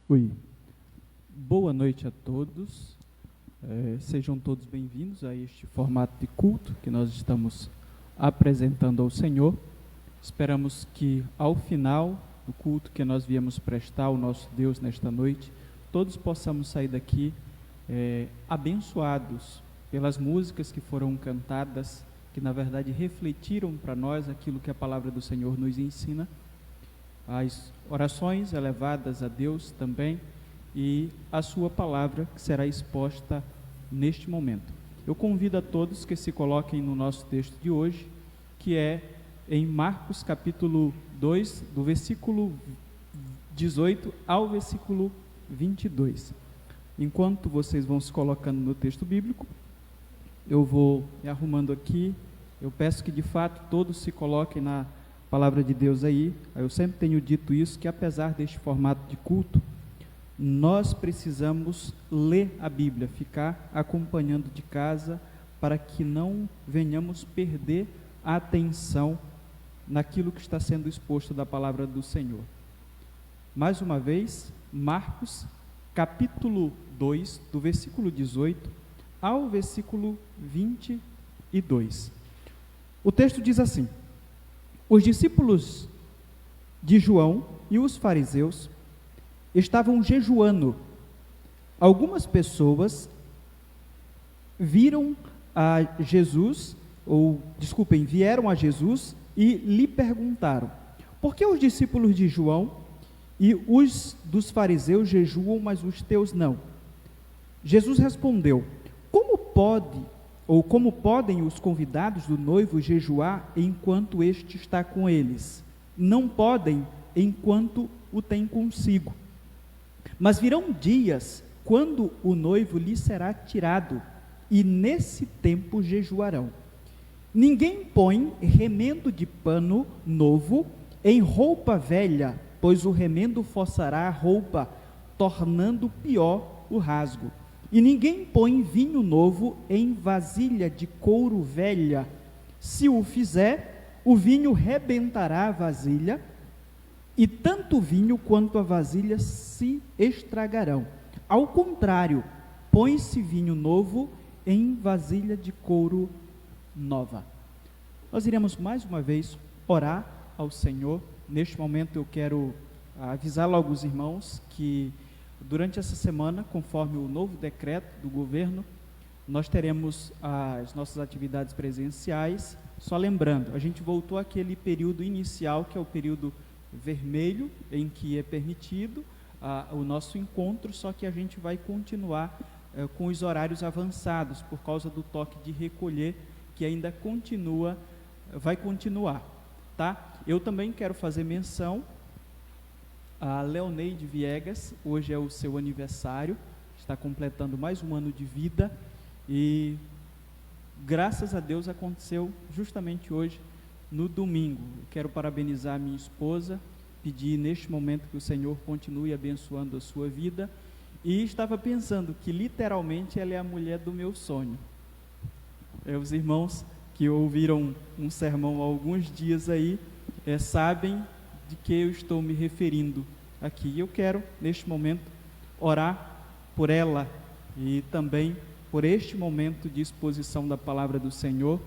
Oi, boa noite a todos, sejam todos bem-vindos a este formato de culto que nós estamos apresentando ao Senhor. Esperamos que ao final do culto que nós viemos prestar ao nosso Deus nesta noite, todos possamos sair daqui abençoados pelas músicas que foram cantadas, que na verdade refletiram para nós aquilo que a palavra do Senhor nos ensina, as orações elevadas a Deus também e a sua palavra que será exposta neste momento. Eu convido a todos que se coloquem no nosso texto de hoje, que é em Marcos capítulo 2, do versículo 18 ao versículo 22. Enquanto vocês vão se colocando no texto bíblico, eu vou me arrumando aqui. Eu peço que de fato todos se coloquem na palavra de Deus aí. Eu sempre tenho dito isso, que apesar deste formato de culto, nós precisamos ler a Bíblia, ficar acompanhando de casa, para que não venhamos perder a atenção naquilo que está sendo exposto da palavra do Senhor. Mais uma vez, Marcos, capítulo 2, do versículo 18 ao versículo 22. O texto diz assim: os discípulos de João e os fariseus estavam jejuando. Algumas pessoas vieram a Jesus e lhe perguntaram: por que os discípulos de João e os dos fariseus jejuam, mas os teus não? Jesus respondeu: como podem os convidados do noivo jejuar enquanto este está com eles? Não podem enquanto o tem consigo. Mas virão dias quando o noivo lhe será tirado, e nesse tempo jejuarão. Ninguém põe remendo de pano novo em roupa velha, pois o remendo forçará a roupa, tornando pior o rasgo. E ninguém põe vinho novo em vasilha de couro velha. Se o fizer, o vinho rebentará a vasilha, e tanto o vinho quanto a vasilha se estragarão. Ao contrário, põe-se vinho novo em vasilha de couro nova. Nós iremos mais uma vez orar ao Senhor. Neste momento eu quero avisar logo os irmãos que durante essa semana, conforme o novo decreto do governo, nós teremos as nossas atividades presenciais. Só lembrando, a gente voltou àquele período inicial, que é o período vermelho, em que é permitido o nosso encontro, só que a gente vai continuar com os horários avançados, por causa do toque de recolher, que ainda vai continuar, tá? Eu também quero fazer menção a Leoneide Viegas. Hoje é o seu aniversário, está completando mais um ano de vida, e graças a Deus aconteceu justamente hoje, no domingo. Quero parabenizar a minha esposa, pedir neste momento que o Senhor continue abençoando a sua vida, e estava pensando que literalmente ela é a mulher do meu sonho. Os irmãos que ouviram um sermão há alguns dias aí, sabem de que eu estou me referindo aqui. Eu quero, neste momento, orar por ela e também por este momento de exposição da palavra do Senhor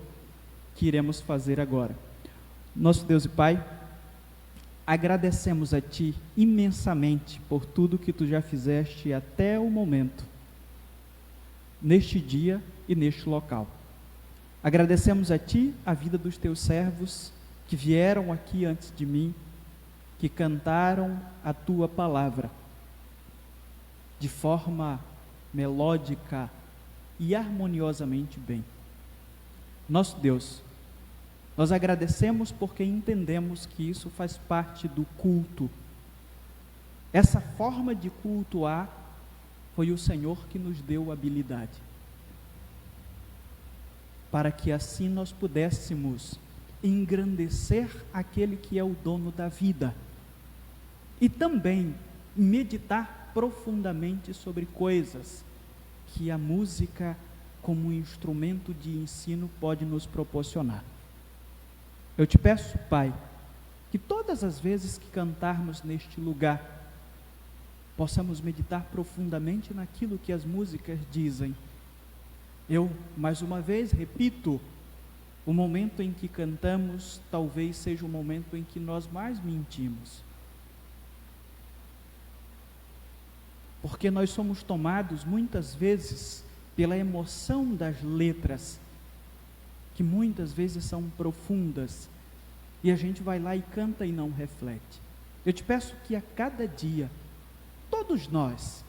que iremos fazer agora. Nosso Deus e Pai, agradecemos a Ti imensamente por tudo que Tu já fizeste até o momento, neste dia e neste local. Agradecemos a Ti a vida dos Teus servos que vieram aqui antes de mim, que cantaram a Tua palavra de forma melódica e harmoniosamente bem. Nosso Deus, nós agradecemos porque entendemos que isso faz parte do culto. Essa forma de cultuar foi o Senhor que nos deu habilidade, para que assim nós pudéssemos engrandecer aquele que é o dono da vida, e também meditar profundamente sobre coisas que a música, como um instrumento de ensino, pode nos proporcionar. Eu te peço, Pai, que todas as vezes que cantarmos neste lugar, possamos meditar profundamente naquilo que as músicas dizem. Eu, mais uma vez, repito, o momento em que cantamos talvez seja o momento em que nós mais mentimos. Porque nós somos tomados muitas vezes pela emoção das letras, que muitas vezes são profundas, e a gente vai lá e canta e não reflete. Eu te peço que a cada dia, todos nós,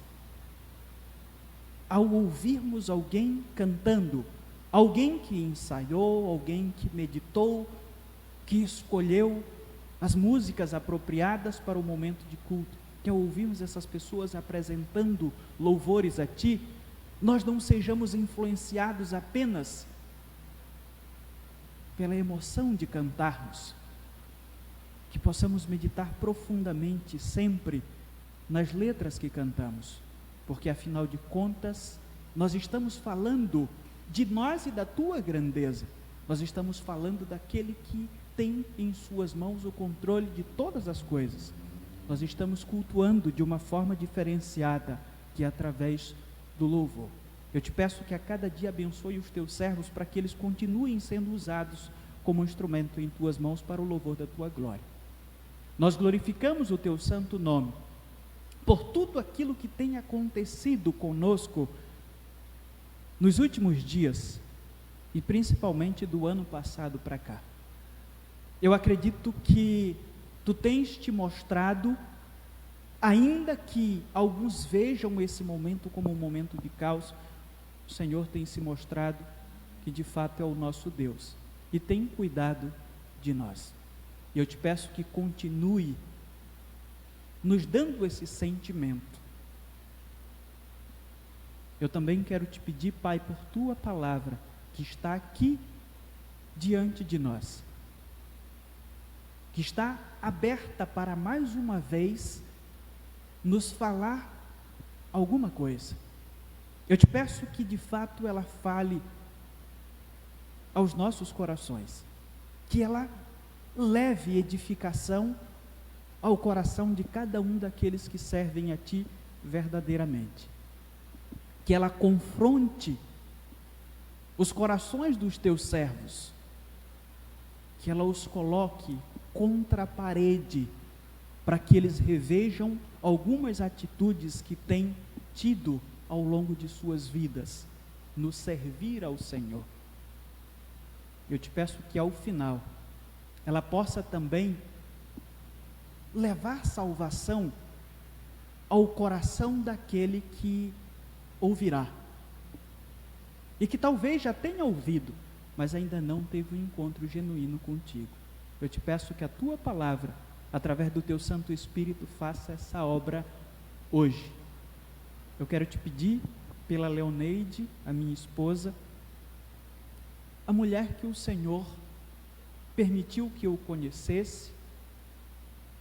ao ouvirmos alguém cantando, alguém que ensaiou, alguém que meditou, que escolheu as músicas apropriadas para o momento de culto, que ao ouvirmos essas pessoas apresentando louvores a Ti, nós não sejamos influenciados apenas pela emoção de cantarmos, que possamos meditar profundamente sempre nas letras que cantamos, porque afinal de contas, nós estamos falando de nós e da Tua grandeza, nós estamos falando daquele que tem em suas mãos o controle de todas as coisas. Nós estamos cultuando de uma forma diferenciada, que é através do louvor. Eu te peço que a cada dia abençoe os Teus servos, para que eles continuem sendo usados como instrumento em Tuas mãos para o louvor da Tua glória. Nós glorificamos o Teu santo nome, por tudo aquilo que tem acontecido conosco nos últimos dias, e principalmente do ano passado para cá. Eu acredito que Tu tens te mostrado, ainda que alguns vejam esse momento como um momento de caos, o Senhor tem se mostrado que de fato é o nosso Deus, e tem cuidado de nós. E eu te peço que continue nos dando esse sentimento. Eu também quero te pedir, Pai, por Tua palavra, que está aqui diante de nós, que está aberta para mais uma vez nos falar alguma coisa. Eu te peço que de fato ela fale aos nossos corações, que ela leve edificação ao coração de cada um daqueles que servem a Ti verdadeiramente, que ela confronte os corações dos Teus servos, que ela os coloque contra a parede, para que eles revejam algumas atitudes que têm tido ao longo de suas vidas, no servir ao Senhor. Eu te peço que ao final, ela possa também levar salvação ao coração daquele que ouvirá, e que talvez já tenha ouvido, mas ainda não teve um encontro genuíno contigo. Eu te peço que a Tua palavra, através do Teu Santo Espírito, faça essa obra hoje. Eu quero te pedir pela Leoneide, a minha esposa, a mulher que o Senhor permitiu que eu conhecesse,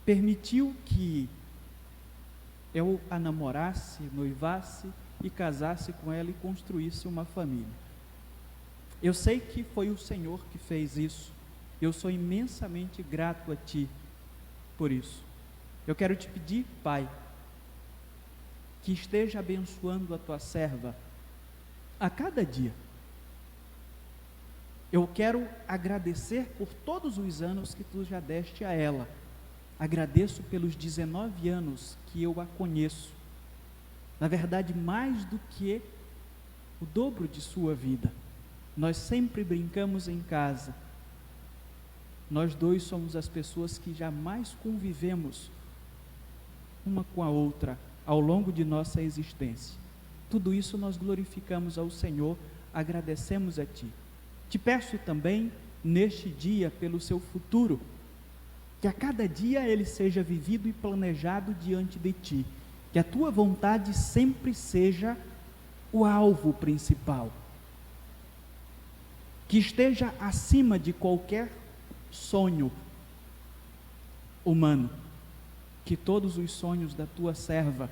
permitiu que eu a namorasse, noivasse e casasse com ela e construísse uma família. Eu sei que foi o Senhor que fez isso. Eu sou imensamente grato a Ti por isso. Eu quero te pedir, Pai, que esteja abençoando a Tua serva a cada dia. Eu quero agradecer por todos os anos que Tu já deste a ela. Agradeço pelos 19 anos que eu a conheço. Na verdade, mais do que o dobro de sua vida. Nós sempre brincamos em casa. Nós dois somos as pessoas que jamais convivemos uma com a outra ao longo de nossa existência. Tudo isso nós glorificamos ao Senhor, agradecemos a Ti. Te peço também, neste dia, pelo seu futuro, que a cada dia ele seja vivido e planejado diante de Ti, que a Tua vontade sempre seja o alvo principal, que esteja acima de qualquer sonho humano, que todos os sonhos da Tua serva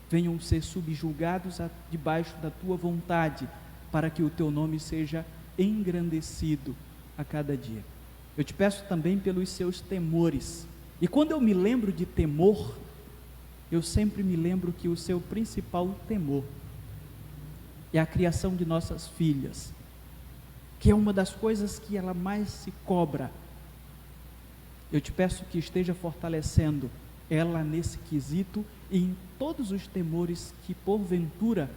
venham ser subjugados debaixo da Tua vontade, para que o Teu nome seja engrandecido a cada dia. Eu te peço também pelos seus temores, e quando eu me lembro de temor, eu sempre me lembro que o seu principal temor é a criação de nossas filhas, que é uma das coisas que ela mais se cobra. Eu te peço que esteja fortalecendo ela nesse quesito e em todos os temores que porventura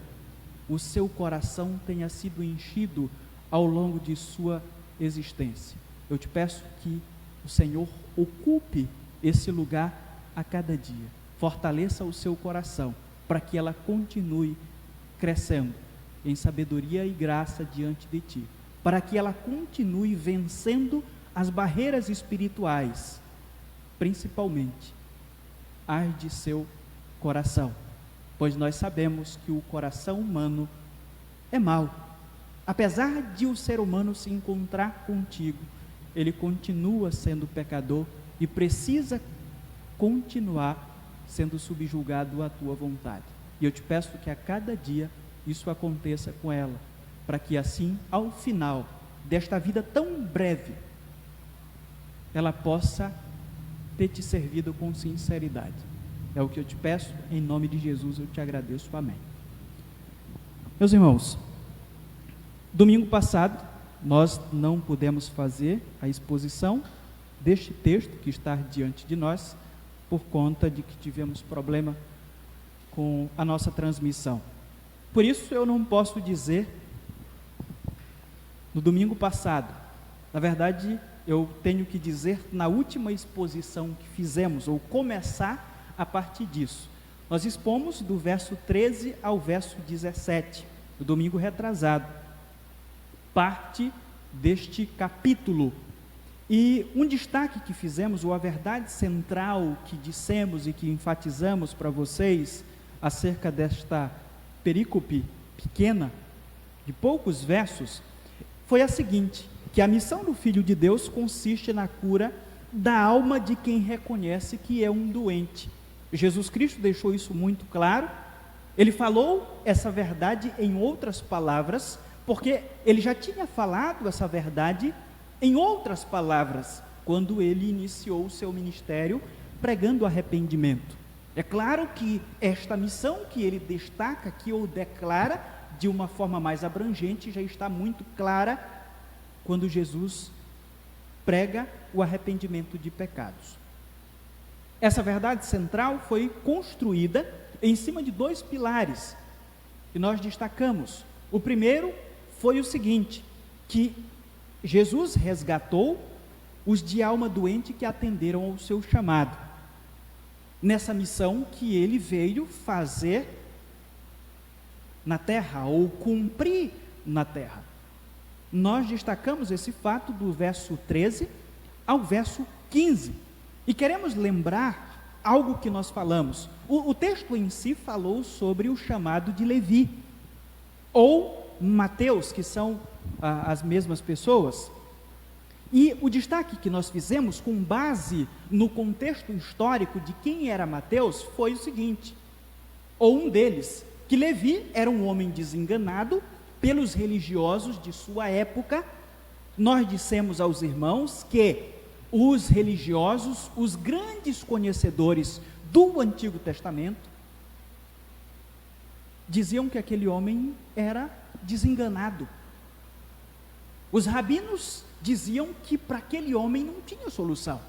o seu coração tenha sido enchido ao longo de sua existência. Eu te peço que o Senhor ocupe esse lugar a cada dia, fortaleça o seu coração, para que ela continue crescendo em sabedoria e graça diante de ti, para que ela continue vencendo as barreiras espirituais, principalmente as de seu coração, pois nós sabemos que o coração humano é mau. Apesar de o ser humano se encontrar contigo, ele continua sendo pecador e precisa continuar sendo subjugado à tua vontade. E eu te peço que a cada dia isso aconteça com ela, para que assim, ao final desta vida tão breve, ela possa ter te servido com sinceridade. É o que eu te peço, em nome de Jesus eu te agradeço, amém. Meus irmãos, domingo passado nós não pudemos fazer a exposição deste texto que está diante de nós, por conta de que tivemos problema com a nossa transmissão. Por isso eu não posso dizer no domingo passado. Na verdade, eu tenho que dizer na última exposição que fizemos, ou começar a partir disso. Nós expomos do verso 13 ao verso 17, no domingo retrasado, parte deste capítulo. E um destaque que fizemos, ou a verdade central que dissemos e que enfatizamos para vocês acerca desta perícope pequena, de poucos versos, foi a seguinte: que a missão do Filho de Deus consiste na cura da alma de quem reconhece que é um doente. Jesus Cristo deixou isso muito claro. Ele falou essa verdade em outras palavras, porque ele já tinha falado essa verdade em outras palavras, quando ele iniciou o seu ministério pregando arrependimento. É claro que esta missão que ele destaca aqui, ou declara de uma forma mais abrangente, já está muito clara quando Jesus prega o arrependimento de pecados. Essa verdade central foi construída em cima de dois pilares que nós destacamos. O primeiro foi o seguinte, que Jesus resgatou os de alma doente que atenderam ao seu chamado, nessa missão que ele veio fazer na terra, ou cumprir na terra. Nós destacamos esse fato do verso 13 ao verso 15, e queremos lembrar algo que nós falamos. O texto em si falou sobre o chamado de Levi, ou Mateus, que são as mesmas pessoas, e o destaque que nós fizemos com base no contexto histórico de quem era Mateus foi o seguinte, ou um deles, que Levi era um homem desenganado pelos religiosos de sua época. Nós dissemos aos irmãos que os religiosos, os grandes conhecedores do Antigo Testamento, diziam que aquele homem era desenganado. Os rabinos diziam que para aquele homem não tinha solução,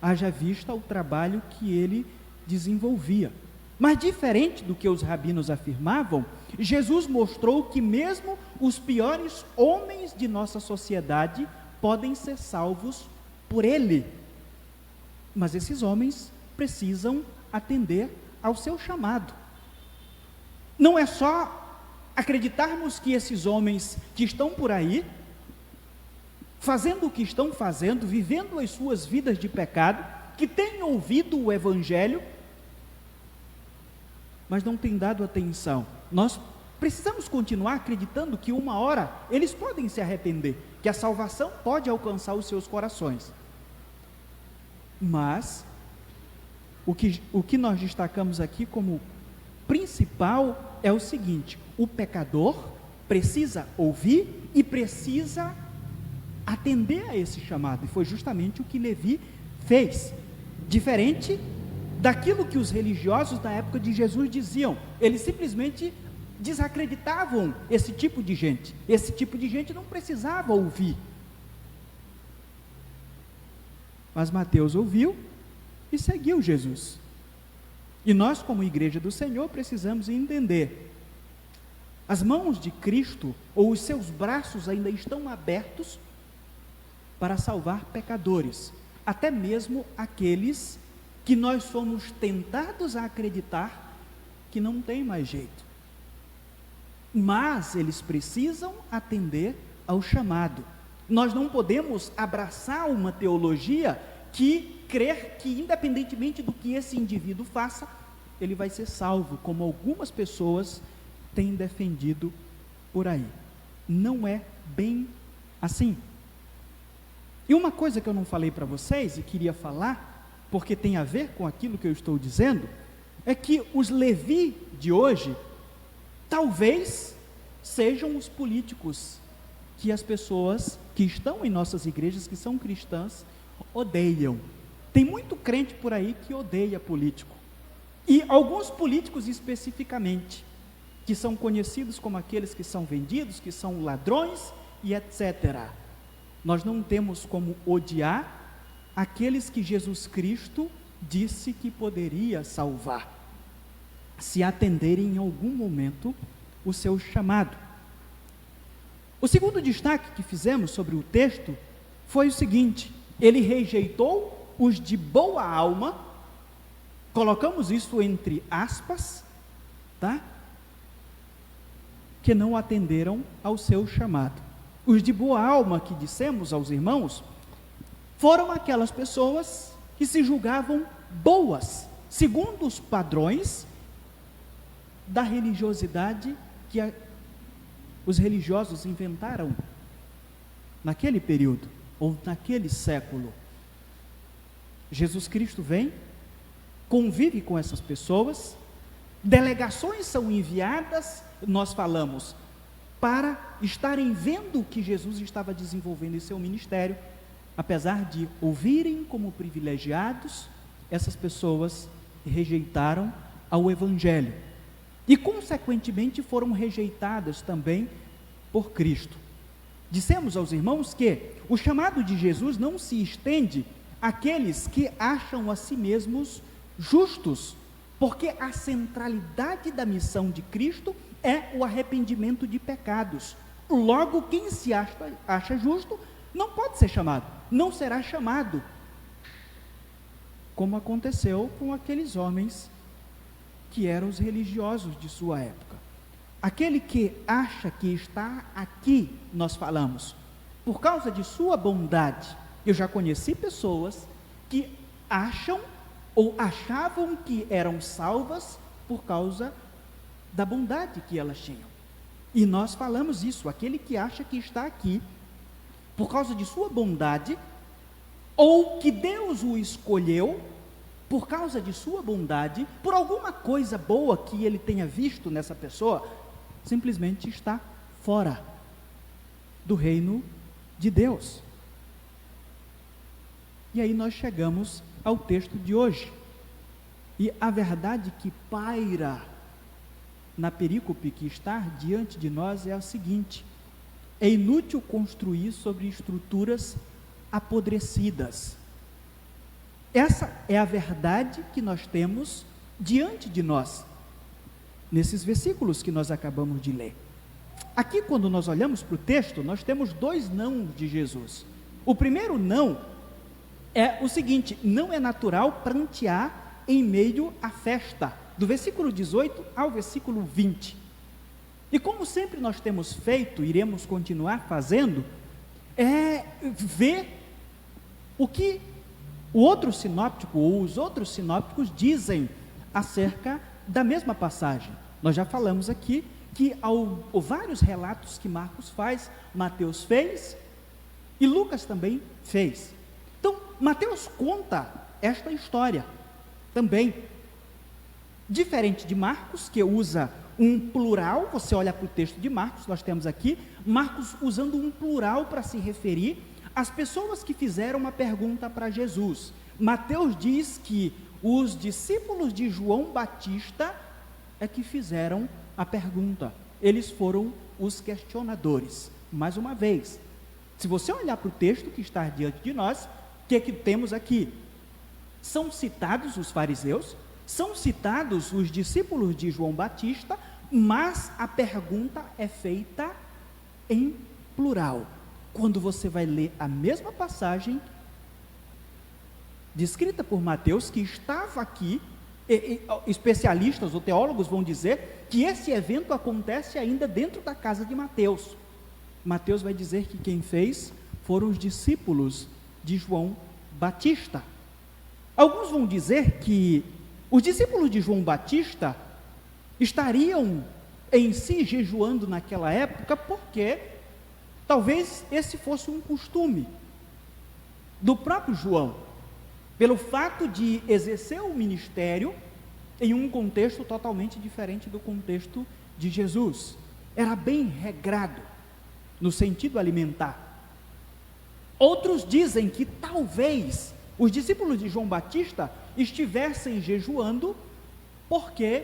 haja vista o trabalho que ele desenvolvia. Mas diferente do que os rabinos afirmavam, Jesus mostrou que mesmo os piores homens de nossa sociedade podem ser salvos por ele. Mas esses homens precisam atender ao seu chamado. Não é só acreditarmos que esses homens que estão por aí, fazendo o que estão fazendo, vivendo as suas vidas de pecado, que têm ouvido o Evangelho, mas não têm dado atenção. Nós precisamos continuar acreditando que uma hora eles podem se arrepender, que a salvação pode alcançar os seus corações. Mas o que nós destacamos aqui como principal é o seguinte: o pecador precisa ouvir e precisa atender a esse chamado, e foi justamente o que Levi fez. Diferente daquilo que os religiosos da época de Jesus diziam. Eles simplesmente desacreditavam esse tipo de gente. Esse tipo de gente não precisava ouvir. Mas Mateus ouviu e seguiu Jesus. E nós, como igreja do Senhor, precisamos entender: as mãos de Cristo, ou os seus braços ainda estão abertos para salvar pecadores, até mesmo aqueles que nós fomos tentados a acreditar que não tem mais jeito. Mas eles precisam atender ao chamado. Nós não podemos abraçar uma teologia que crer que, independentemente do que esse indivíduo faça, ele vai ser salvo, como algumas pessoas têm defendido por aí. Não é bem assim. E uma coisa que eu não falei para vocês e queria falar, porque tem a ver com aquilo que eu estou dizendo, é que os Levi de hoje talvez sejam os políticos que as pessoas que estão em nossas igrejas, que são cristãs, odeiam. Tem muito crente por aí que odeia político, e alguns políticos especificamente, que são conhecidos como aqueles que são vendidos, que são ladrões e etc. Nós não temos como odiar aqueles que Jesus Cristo disse que poderia salvar, se atenderem em algum momento o seu chamado. O segundo destaque que fizemos sobre o texto foi o seguinte: ele rejeitou os de boa alma, colocamos isso entre aspas, tá? Que não atenderam ao seu chamado. Os de boa alma que dissemos aos irmãos foram aquelas pessoas que se julgavam boas, segundo os padrões da religiosidade que os religiosos inventaram naquele período, ou naquele século. Jesus Cristo vem, convive com essas pessoas, delegações são enviadas, nós falamos, para estarem vendo o que Jesus estava desenvolvendo em seu ministério. Apesar de ouvirem como privilegiados, essas pessoas rejeitaram ao Evangelho, e consequentemente foram rejeitadas também por Cristo. Dissemos aos irmãos que o chamado de Jesus não se estende àqueles que acham a si mesmos justos, porque a centralidade da missão de Cristo é o arrependimento de pecados. Logo, quem se acha justo não pode ser chamado, não será chamado, como aconteceu com aqueles homens que eram os religiosos de sua época. Aquele que acha que está aqui, nós falamos, por causa de sua bondade. Eu já conheci pessoas que acham ou achavam que eram salvas por causa da bondade que elas tinham. E nós falamos isso: aquele que acha que está aqui por causa de sua bondade, ou que Deus o escolheu por causa de sua bondade, por alguma coisa boa que ele tenha visto nessa pessoa, simplesmente está fora do reino de Deus. E aí nós chegamos ao texto de hoje, e a verdade que paira na perícope que está diante de nós é a seguinte: é inútil construir sobre estruturas apodrecidas. Essa é a verdade que nós temos diante de nós, nesses versículos que nós acabamos de ler. Aqui, quando nós olhamos para o texto, nós temos dois não de Jesus. O primeiro não é o seguinte: não é natural prantear em meio à festa, do versículo 18 ao versículo 20. E como sempre nós temos feito, iremos continuar fazendo, é ver o que o outro sinóptico ou os outros sinópticos dizem acerca da mesma passagem. Nós já falamos aqui que vários relatos que Marcos faz, Mateus fez e Lucas também fez. Então, Mateus conta esta história também, diferente de Marcos, que usa um plural. Você olha para o texto de Marcos, nós temos aqui Marcos usando um plural para se referir às pessoas que fizeram uma pergunta para Jesus. Mateus diz que Os discípulos de João Batista é que fizeram a pergunta. Eles foram os questionadores. Mais uma vez, se você olhar para o texto que está diante de nós, o que é que temos aqui? São citados os fariseus, são citados os discípulos de João Batista, mas a pergunta é feita em plural. Quando você vai ler a mesma passagem, descrita por Mateus, que estava aqui, especialistas ou teólogos vão dizer que esse evento acontece ainda dentro da casa de Mateus. Mateus vai dizer que quem fez foram os discípulos de João Batista. Alguns vão dizer que os discípulos de João Batista estariam em si jejuando naquela época porque talvez esse fosse um costume do próprio João, pelo fato de exercer o ministério em um contexto totalmente diferente do contexto de Jesus. Era bem regrado no sentido alimentar. Outros dizem que talvez os discípulos de João Batista estivessem jejuando porque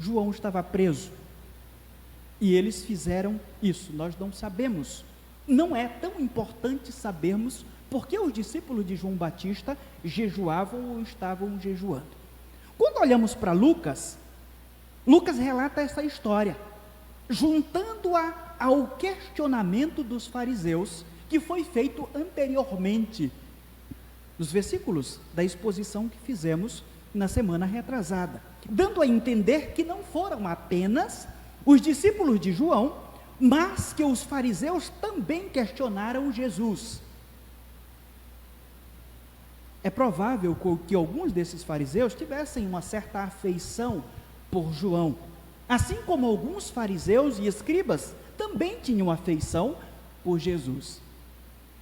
João estava preso e eles fizeram isso. Nós não sabemos. Não é tão importante sabermos por que os discípulos de João Batista jejuavam ou estavam jejuando. Quando olhamos para Lucas, Lucas relata essa história, juntando-a ao questionamento dos fariseus que foi feito anteriormente, nos versículos da exposição que fizemos na semana retrasada, dando a entender que não foram apenas os discípulos de João, mas que os fariseus também questionaram Jesus. É provável que alguns desses fariseus tivessem uma certa afeição por João, assim como alguns fariseus e escribas também tinham afeição por Jesus.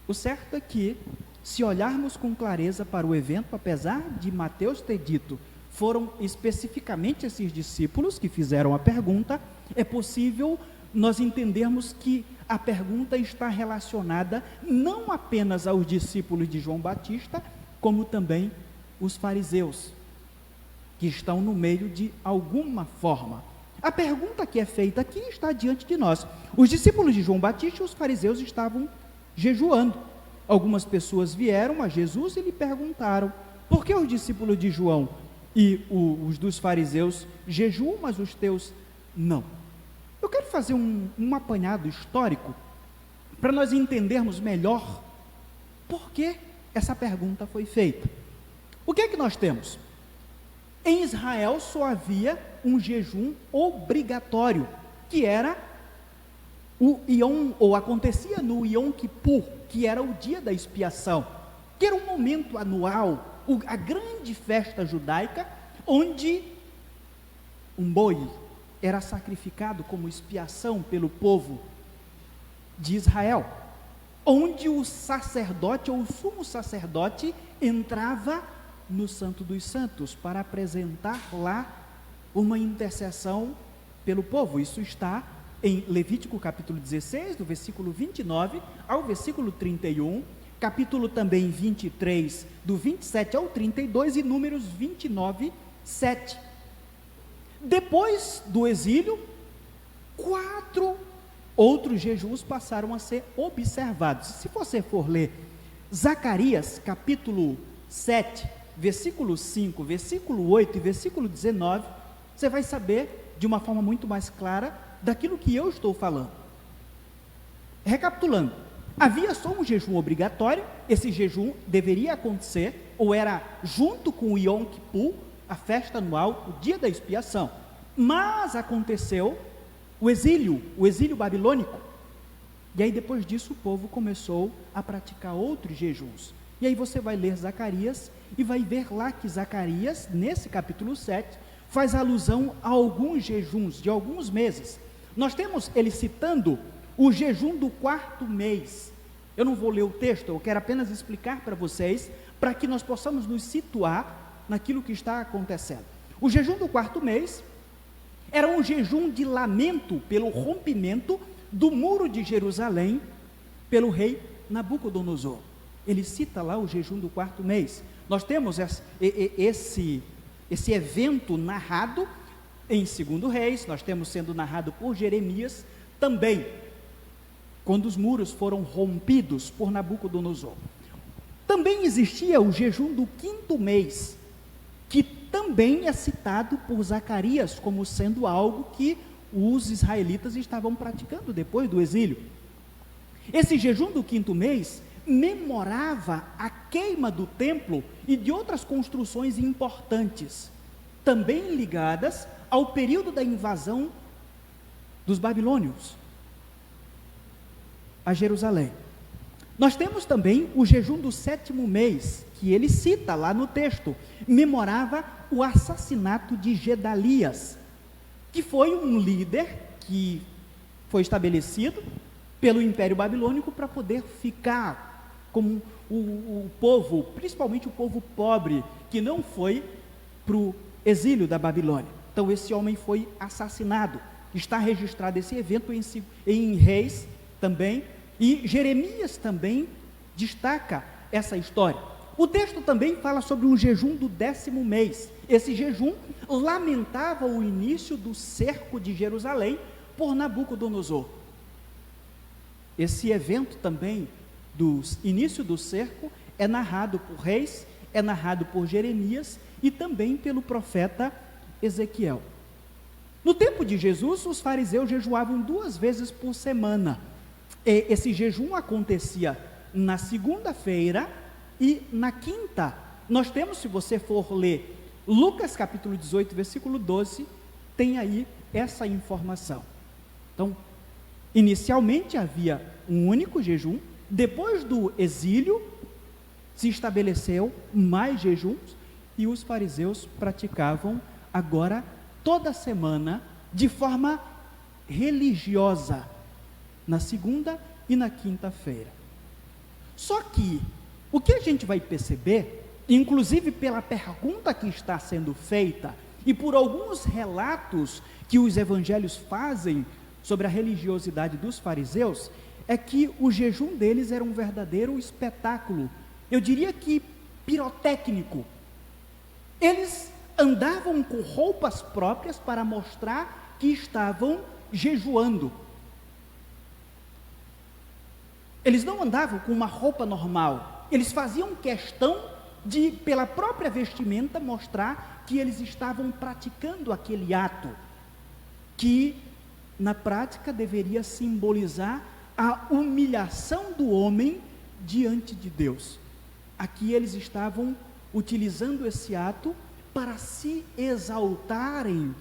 O certo é que, se olharmos com clareza para o evento, apesar de Mateus ter dito, foram especificamente esses discípulos que fizeram a pergunta, é possível nós entendermos que a pergunta está relacionada não apenas aos discípulos de João Batista, como também os fariseus, que estão no meio de alguma forma. A pergunta que é feita aqui está diante de nós. Os discípulos de João Batista e os fariseus estavam jejuando. Algumas pessoas vieram a Jesus e lhe perguntaram: por que os discípulos de João e os dos fariseus jejuam, mas os teus não? Eu quero fazer um apanhado histórico para nós entendermos melhor por que essa pergunta foi feita. O que é que nós temos? Em Israel só havia um jejum obrigatório, que era o Yom, ou acontecia no Yom Kippur, que era o dia da expiação, que era um momento anual, a grande festa judaica, onde um boi era sacrificado como expiação pelo povo de Israel, onde o sacerdote ou o sumo sacerdote entrava no Santo dos Santos para apresentar lá uma intercessão pelo povo. Isso está em Levítico capítulo 16, do versículo 29 ao versículo 31, capítulo também 23, do 27 ao 32 e Números 29, 7. Depois do exílio, 4 outros jejuns passaram a ser observados. Se você for ler Zacarias capítulo 7, versículo 5, versículo 8 e versículo 19, você vai saber de uma forma muito mais clara daquilo que eu estou falando. Recapitulando, havia só um jejum obrigatório. Esse jejum deveria acontecer, ou era junto com o Yom Kippur, a festa anual, o dia da expiação, mas aconteceu o exílio babilônico, e aí depois disso o povo começou a praticar outros jejuns. E aí você vai ler Zacarias e vai ver lá que Zacarias, nesse capítulo 7, faz alusão a alguns jejuns de alguns meses. Nós temos ele citando o jejum do 4º mês. Eu não vou ler o texto, eu quero apenas explicar para vocês, para que nós possamos nos situar naquilo que está acontecendo. O jejum do 4º mês era um jejum de lamento pelo rompimento do muro de Jerusalém pelo rei Nabucodonosor. Ele cita lá o jejum do quarto mês. Nós temos esse evento narrado em 2 Reis, nós temos sendo narrado por Jeremias, também, quando os muros foram rompidos por Nabucodonosor. Também existia o jejum do quinto mês, que também é citado por Zacarias como sendo algo que os israelitas estavam praticando depois do exílio. Esse jejum do quinto mês memorava a queima do templo e de outras construções importantes, também ligadas ao período da invasão dos babilônios a Jerusalém. Nós temos também o jejum do sétimo mês, que ele cita lá no texto, memorava o assassinato de Gedalias, que foi um líder que foi estabelecido pelo Império Babilônico para poder ficar como o povo, principalmente o povo pobre, que não foi para o exílio da Babilônia. Então esse homem foi assassinado. Está registrado esse evento em Reis também, e Jeremias também destaca essa história. O texto também fala sobre um jejum do 10º mês. Esse jejum lamentava o início do cerco de Jerusalém por Nabucodonosor. Esse evento também do início do cerco é narrado por Reis, é narrado por Jeremias e também pelo profeta Ezequiel. No tempo de Jesus, os fariseus jejuavam 2 vezes por semana. Esse jejum acontecia na segunda-feira e na quinta. Nós temos, se você for ler Lucas capítulo 18, versículo 12, tem aí essa informação. Então, inicialmente havia um único jejum, depois do exílio se estabeleceu mais jejuns e os fariseus praticavam agora toda semana de forma religiosa, na segunda e na quinta-feira. Só que o que a gente vai perceber, inclusive pela pergunta que está sendo feita e por alguns relatos que os evangelhos fazem sobre a religiosidade dos fariseus, é que o jejum deles era um verdadeiro espetáculo, eu diria que pirotécnico. Eles andavam com roupas próprias para mostrar que estavam jejuando. Eles não andavam com uma roupa normal, eles faziam questão de, pela própria vestimenta, mostrar que eles estavam praticando aquele ato, que na prática deveria simbolizar a humilhação do homem diante de Deus. Aqui eles estavam utilizando esse ato para se exaltarem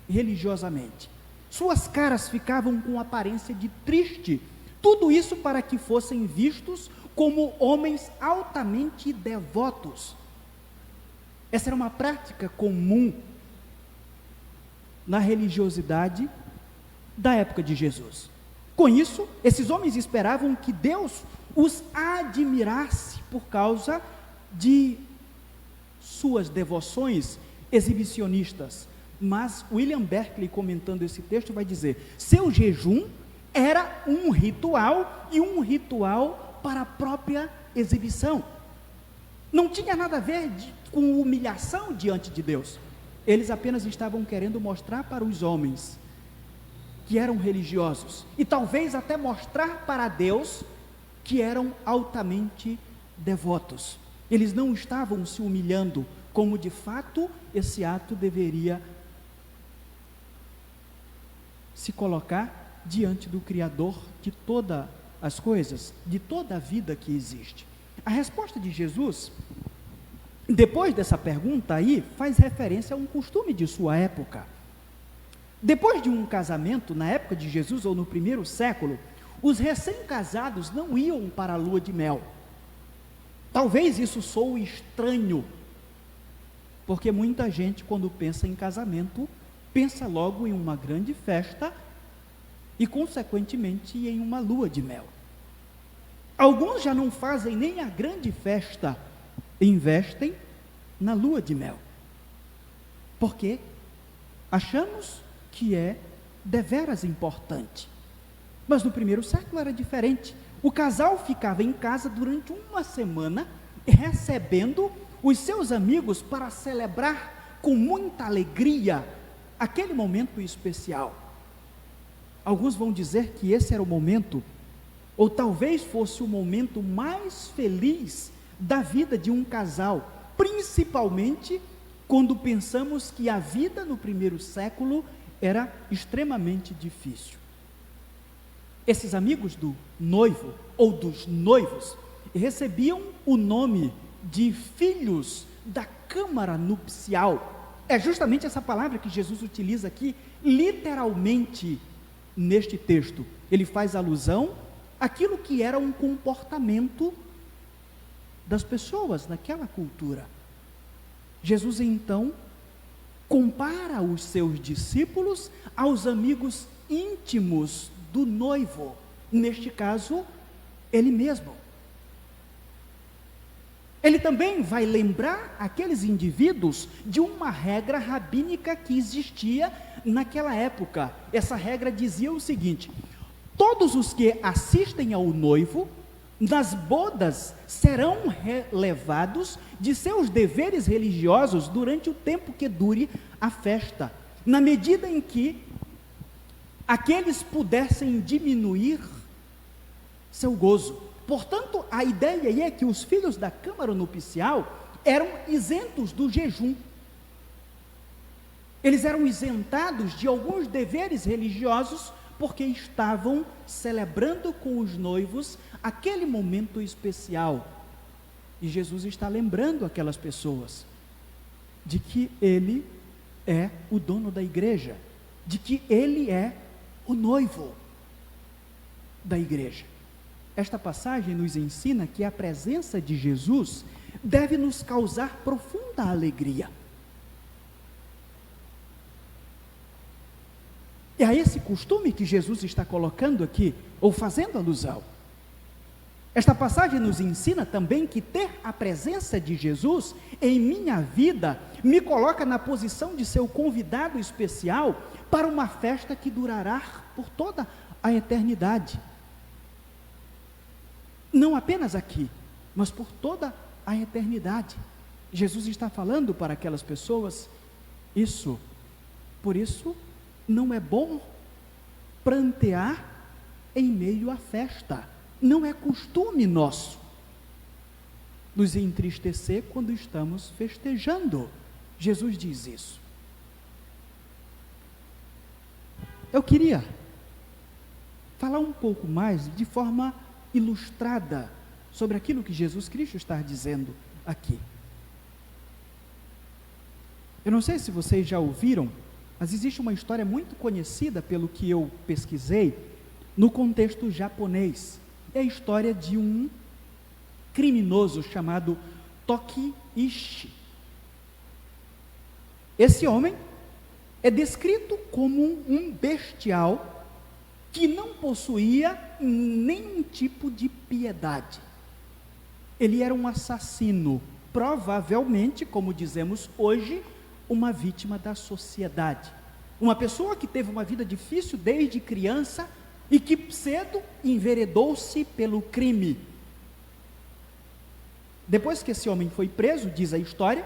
religiosamente. Suas caras ficavam com aparência de triste, tudo isso para que fossem vistos como homens altamente devotos. Essa era uma prática comum na religiosidade da época de Jesus. Com isso, esses homens esperavam que Deus os admirasse por causa de suas devoções exibicionistas. Mas William Berkeley, comentando esse texto, vai dizer: seu jejum era um ritual, e um ritual para a própria exibição. Não tinha nada a ver com humilhação diante de Deus. Eles apenas estavam querendo mostrar para os homens que eram religiosos, e talvez até mostrar para Deus que eram altamente devotos. Eles não estavam se humilhando, como de fato esse ato deveria se colocar diante do Criador de todas as coisas, de toda a vida que existe. A resposta de Jesus, depois dessa pergunta aí, faz referência a um costume de sua época. Depois de um casamento, na época de Jesus ou no primeiro século, os recém-casados não iam para a lua de mel. Talvez isso soe estranho, porque muita gente, quando pensa em casamento, pensa logo em uma grande festa e, consequentemente, em uma lua de mel. Alguns já não fazem nem a grande festa, investem na lua de mel. Por quê? Achamos que é deveras importante. Mas no primeiro século era diferente. o casal ficava em casa durante uma semana, recebendo os seus amigos para celebrar com muita alegria aquele momento especial. Alguns vão dizer que esse era o momento, ou talvez fosse o momento mais feliz da vida de um casal, principalmente quando pensamos que a vida no primeiro século era extremamente difícil. Esses amigos do noivo ou dos noivos recebiam o nome de filhos da câmara nupcial. É justamente essa palavra que Jesus utiliza aqui, literalmente, neste texto. Ele faz alusão àquilo que era um comportamento das pessoas naquela cultura. Jesus, então, compara os seus discípulos aos amigos íntimos do noivo, neste caso, ele mesmo. Ele também vai lembrar aqueles indivíduos de uma regra rabínica que existia naquela época. Essa regra dizia o seguinte: todos os que assistem ao noivo, nas bodas, serão relevados de seus deveres religiosos durante o tempo que dure a festa, na medida em que aqueles pudessem diminuir seu gozo. Portanto, a ideia aí é que os filhos da câmara nupcial eram isentos do jejum. Eles eram isentados de alguns deveres religiosos, porque estavam celebrando com os noivos aquele momento especial. E Jesus está lembrando aquelas pessoas de que Ele é o dono da igreja, de que Ele é o noivo da igreja. Esta passagem nos ensina que a presença de Jesus deve nos causar profunda alegria. É a esse costume que Jesus está colocando aqui, ou fazendo alusão. Esta passagem nos ensina também que ter a presença de Jesus em minha vida me coloca na posição de ser o convidado especial para uma festa que durará por toda a eternidade. Não apenas aqui, mas por toda a eternidade. Jesus está falando para aquelas pessoas isso. Por isso, não é bom prantear em meio à festa. Não é costume nosso nos entristecer quando estamos festejando. Jesus diz isso. Eu queria falar um pouco mais de forma ilustrada sobre aquilo que Jesus Cristo está dizendo aqui. Eu não sei se vocês já ouviram, mas existe uma história muito conhecida, pelo que eu pesquisei, no contexto japonês. É a história de um criminoso chamado Toki-ishi. Esse homem é descrito como um bestial que não possuía nenhum tipo de piedade. Ele era um assassino, provavelmente, como dizemos hoje, uma vítima da sociedade. Uma pessoa que teve uma vida difícil desde criança e que cedo enveredou-se pelo crime. Depois que esse homem foi preso, diz a história,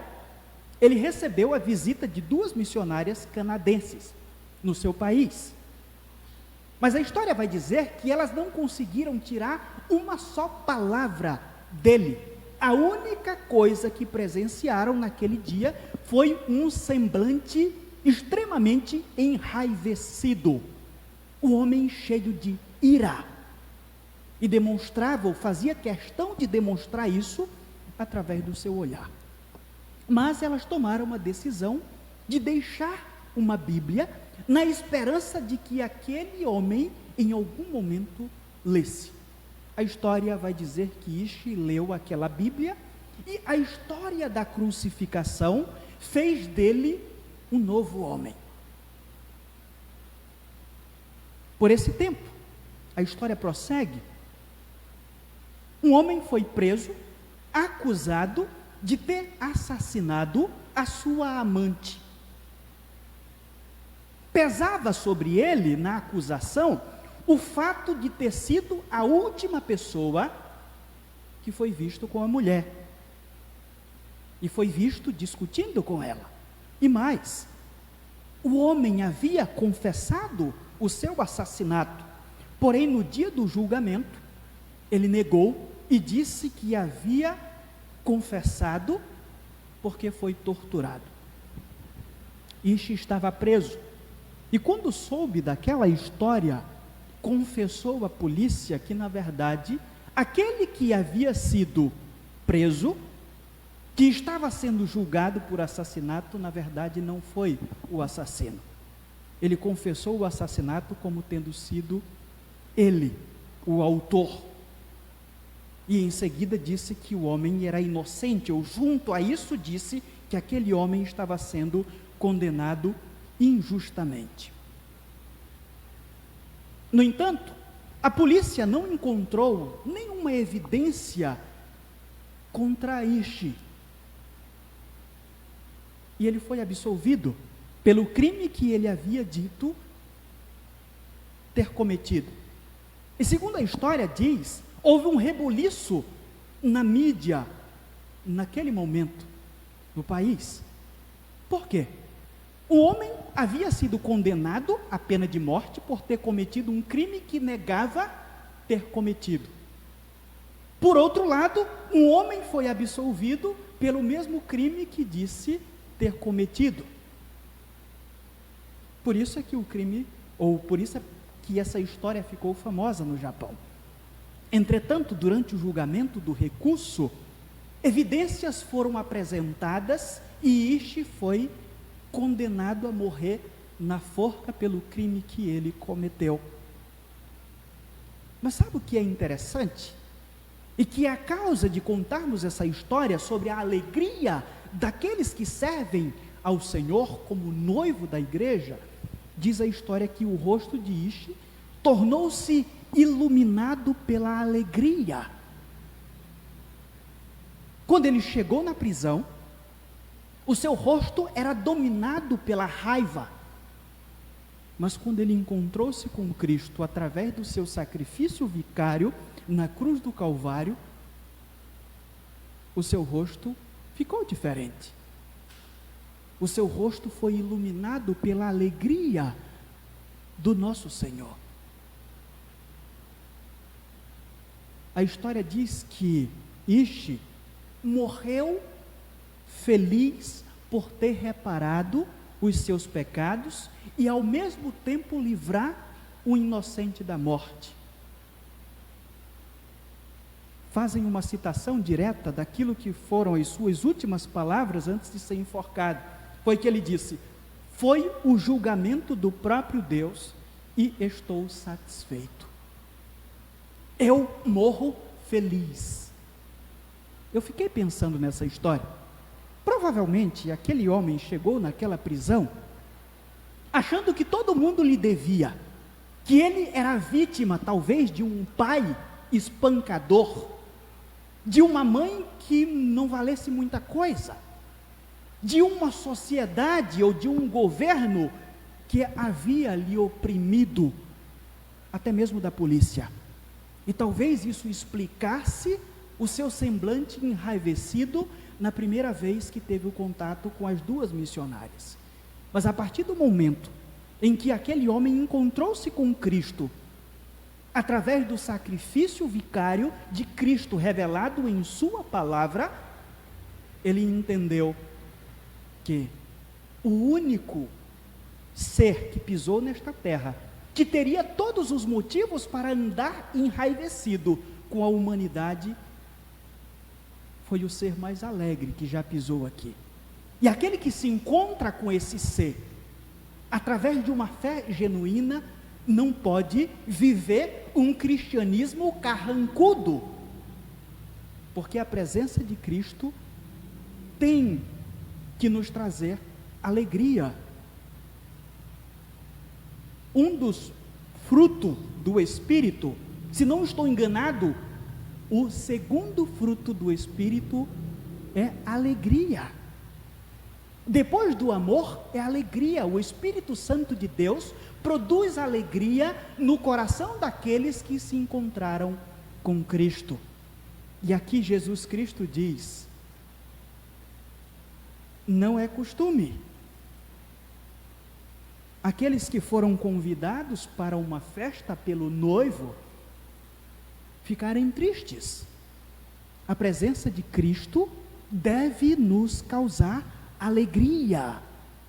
ele recebeu a visita de 2 missionárias canadenses no seu país. Mas a história vai dizer que elas não conseguiram tirar uma só palavra dele. A única coisa que presenciaram naquele dia foi um semblante extremamente enraivecido. O homem cheio de ira. E demonstrava, ou fazia questão de demonstrar isso através do seu olhar. Mas elas tomaram uma decisão de deixar uma Bíblia na esperança de que aquele homem em algum momento lesse. A história vai dizer que Ishi leu aquela Bíblia e a história da crucificação fez dele um novo homem. Por esse tempo, a história prossegue. Um homem foi preso, acusado de ter assassinado a sua amante. Pesava sobre ele, na acusação, o fato de ter sido a última pessoa que foi visto com a mulher. E foi visto discutindo com ela. E mais, o homem havia confessado o seu assassinato, porém no dia do julgamento, ele negou e disse que havia confessado porque foi torturado. Ishi estava preso, e quando soube daquela história, confessou à polícia que, na verdade, aquele que havia sido preso, que estava sendo julgado por assassinato, na verdade não foi o assassino. Ele confessou o assassinato como tendo sido ele, o autor. E em seguida disse que o homem era inocente, ou junto a isso disse que aquele homem estava sendo condenado injustamente. No entanto, a polícia não encontrou nenhuma evidência contra Ishi. E ele foi absolvido pelo crime que ele havia dito ter cometido. E segundo a história diz, houve um rebuliço na mídia, naquele momento, no país. Por quê? O homem havia sido condenado à pena de morte por ter cometido um crime que negava ter cometido. Por outro lado, um homem foi absolvido pelo mesmo crime que disse ter cometido. Por isso é que o crime, ou por isso é que essa história ficou famosa no Japão. Entretanto, durante o julgamento do recurso, evidências foram apresentadas e Ishi foi condenado a morrer na forca pelo crime que ele cometeu. Mas sabe o que é interessante? E que é a causa de contarmos essa história sobre a alegria daqueles que servem ao Senhor como noivo da igreja. Diz a história que o rosto de Ishi tornou-se iluminado pela alegria. Quando ele chegou na prisão, o seu rosto era dominado pela raiva. Mas quando ele encontrou-se com Cristo através do seu sacrifício vicário na cruz do Calvário, o seu rosto ficou diferente. O seu rosto foi iluminado pela alegria do nosso Senhor. A história diz que Ishi morreu feliz por ter reparado os seus pecados e ao mesmo tempo livrar o inocente da morte. Fazem uma citação direta daquilo que foram as suas últimas palavras antes de ser enforcado. Foi que ele disse: foi o julgamento do próprio Deus e estou satisfeito. Eu morro feliz. Eu fiquei pensando nessa história. Provavelmente aquele homem chegou naquela prisão achando que todo mundo lhe devia, que ele era vítima talvez de um pai espancador, de uma mãe que não valesse muita coisa, de uma sociedade ou de um governo que havia lhe oprimido, até mesmo da polícia. E talvez isso explicasse o seu semblante enraivecido na primeira vez que teve o contato com as duas missionárias. Mas a partir do momento em que aquele homem encontrou-se com Cristo, através do sacrifício vicário de Cristo revelado em sua palavra, ele entendeu que o único ser que pisou nesta terra, que teria todos os motivos para andar enraivecido com a humanidade, foi o ser mais alegre que já pisou aqui. E aquele que se encontra com esse ser, através de uma fé genuína, não pode viver um cristianismo carrancudo, porque a presença de Cristo tem que nos trazer alegria. Um dos frutos do Espírito, se não estou enganado, o segundo fruto do Espírito é alegria. Depois do amor é alegria. O Espírito Santo de Deus produz alegria no coração daqueles que se encontraram com Cristo. E aqui Jesus Cristo diz: não é costume aqueles que foram convidados para uma festa pelo noivo ficarem tristes. A presença de Cristo deve nos causar alegria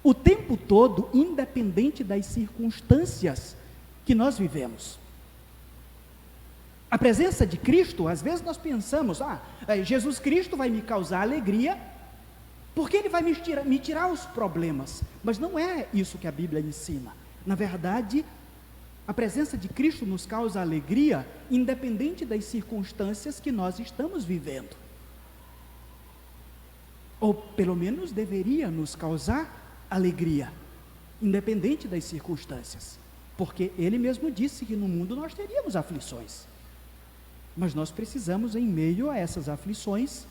o tempo todo, independente das circunstâncias que nós vivemos. A presença de Cristo, às vezes nós pensamos: Jesus Cristo vai me causar alegria porque Ele vai me tirar os problemas. Mas não é isso que a Bíblia ensina. Na verdade, a presença de Cristo nos causa alegria, independente das circunstâncias que nós estamos vivendo. Ou pelo menos deveria nos causar alegria, independente das circunstâncias. Porque Ele mesmo disse que no mundo nós teríamos aflições. Mas nós precisamos, em meio a essas aflições,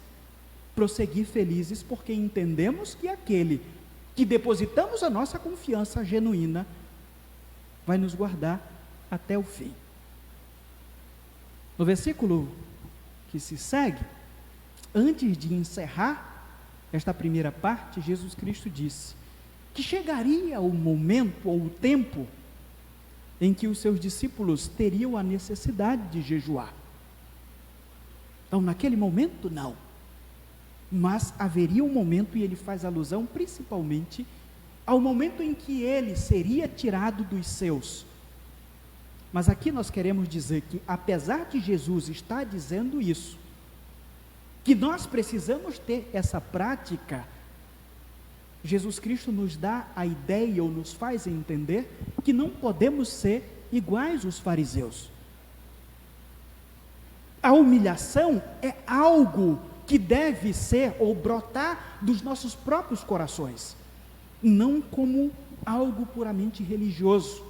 prosseguir felizes, porque entendemos que aquele que depositamos a nossa confiança genuína vai nos guardar até o fim. No versículo que se segue, antes de encerrar esta primeira parte, Jesus Cristo disse que chegaria o momento ou o tempo em que os seus discípulos teriam a necessidade de jejuar. Então, naquele momento, não. Mas haveria um momento, e ele faz alusão principalmente ao momento em que ele seria tirado dos seus. Mas aqui nós queremos dizer que, apesar de Jesus estar dizendo isso, que nós precisamos ter essa prática, Jesus Cristo nos dá a ideia, ou nos faz entender, que não podemos ser iguais aos fariseus. A humilhação é algo que deve ser ou brotar dos nossos próprios corações, não como algo puramente religioso,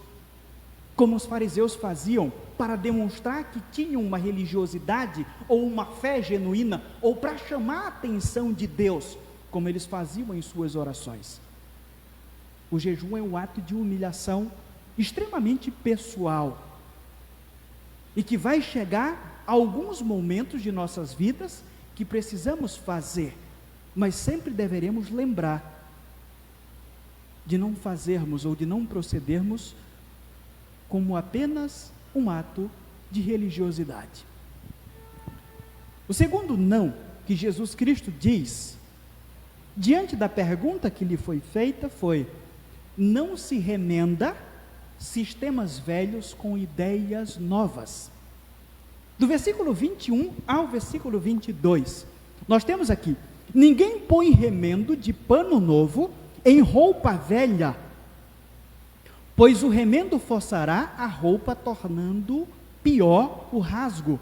como os fariseus faziam para demonstrar que tinham uma religiosidade ou uma fé genuína, ou para chamar a atenção de Deus, como eles faziam em suas orações. O jejum é um ato de humilhação extremamente pessoal, e que vai chegar a alguns momentos de nossas vidas que precisamos fazer, mas sempre deveremos lembrar de não fazermos ou de não procedermos como apenas um ato de religiosidade. O segundo não que Jesus Cristo diz, diante da pergunta que lhe foi feita, foi: não se remenda sistemas velhos com ideias novas. Do versículo 21 ao versículo 22, nós temos aqui: ninguém põe remendo de pano novo em roupa velha, pois o remendo forçará a roupa, tornando pior o rasgo.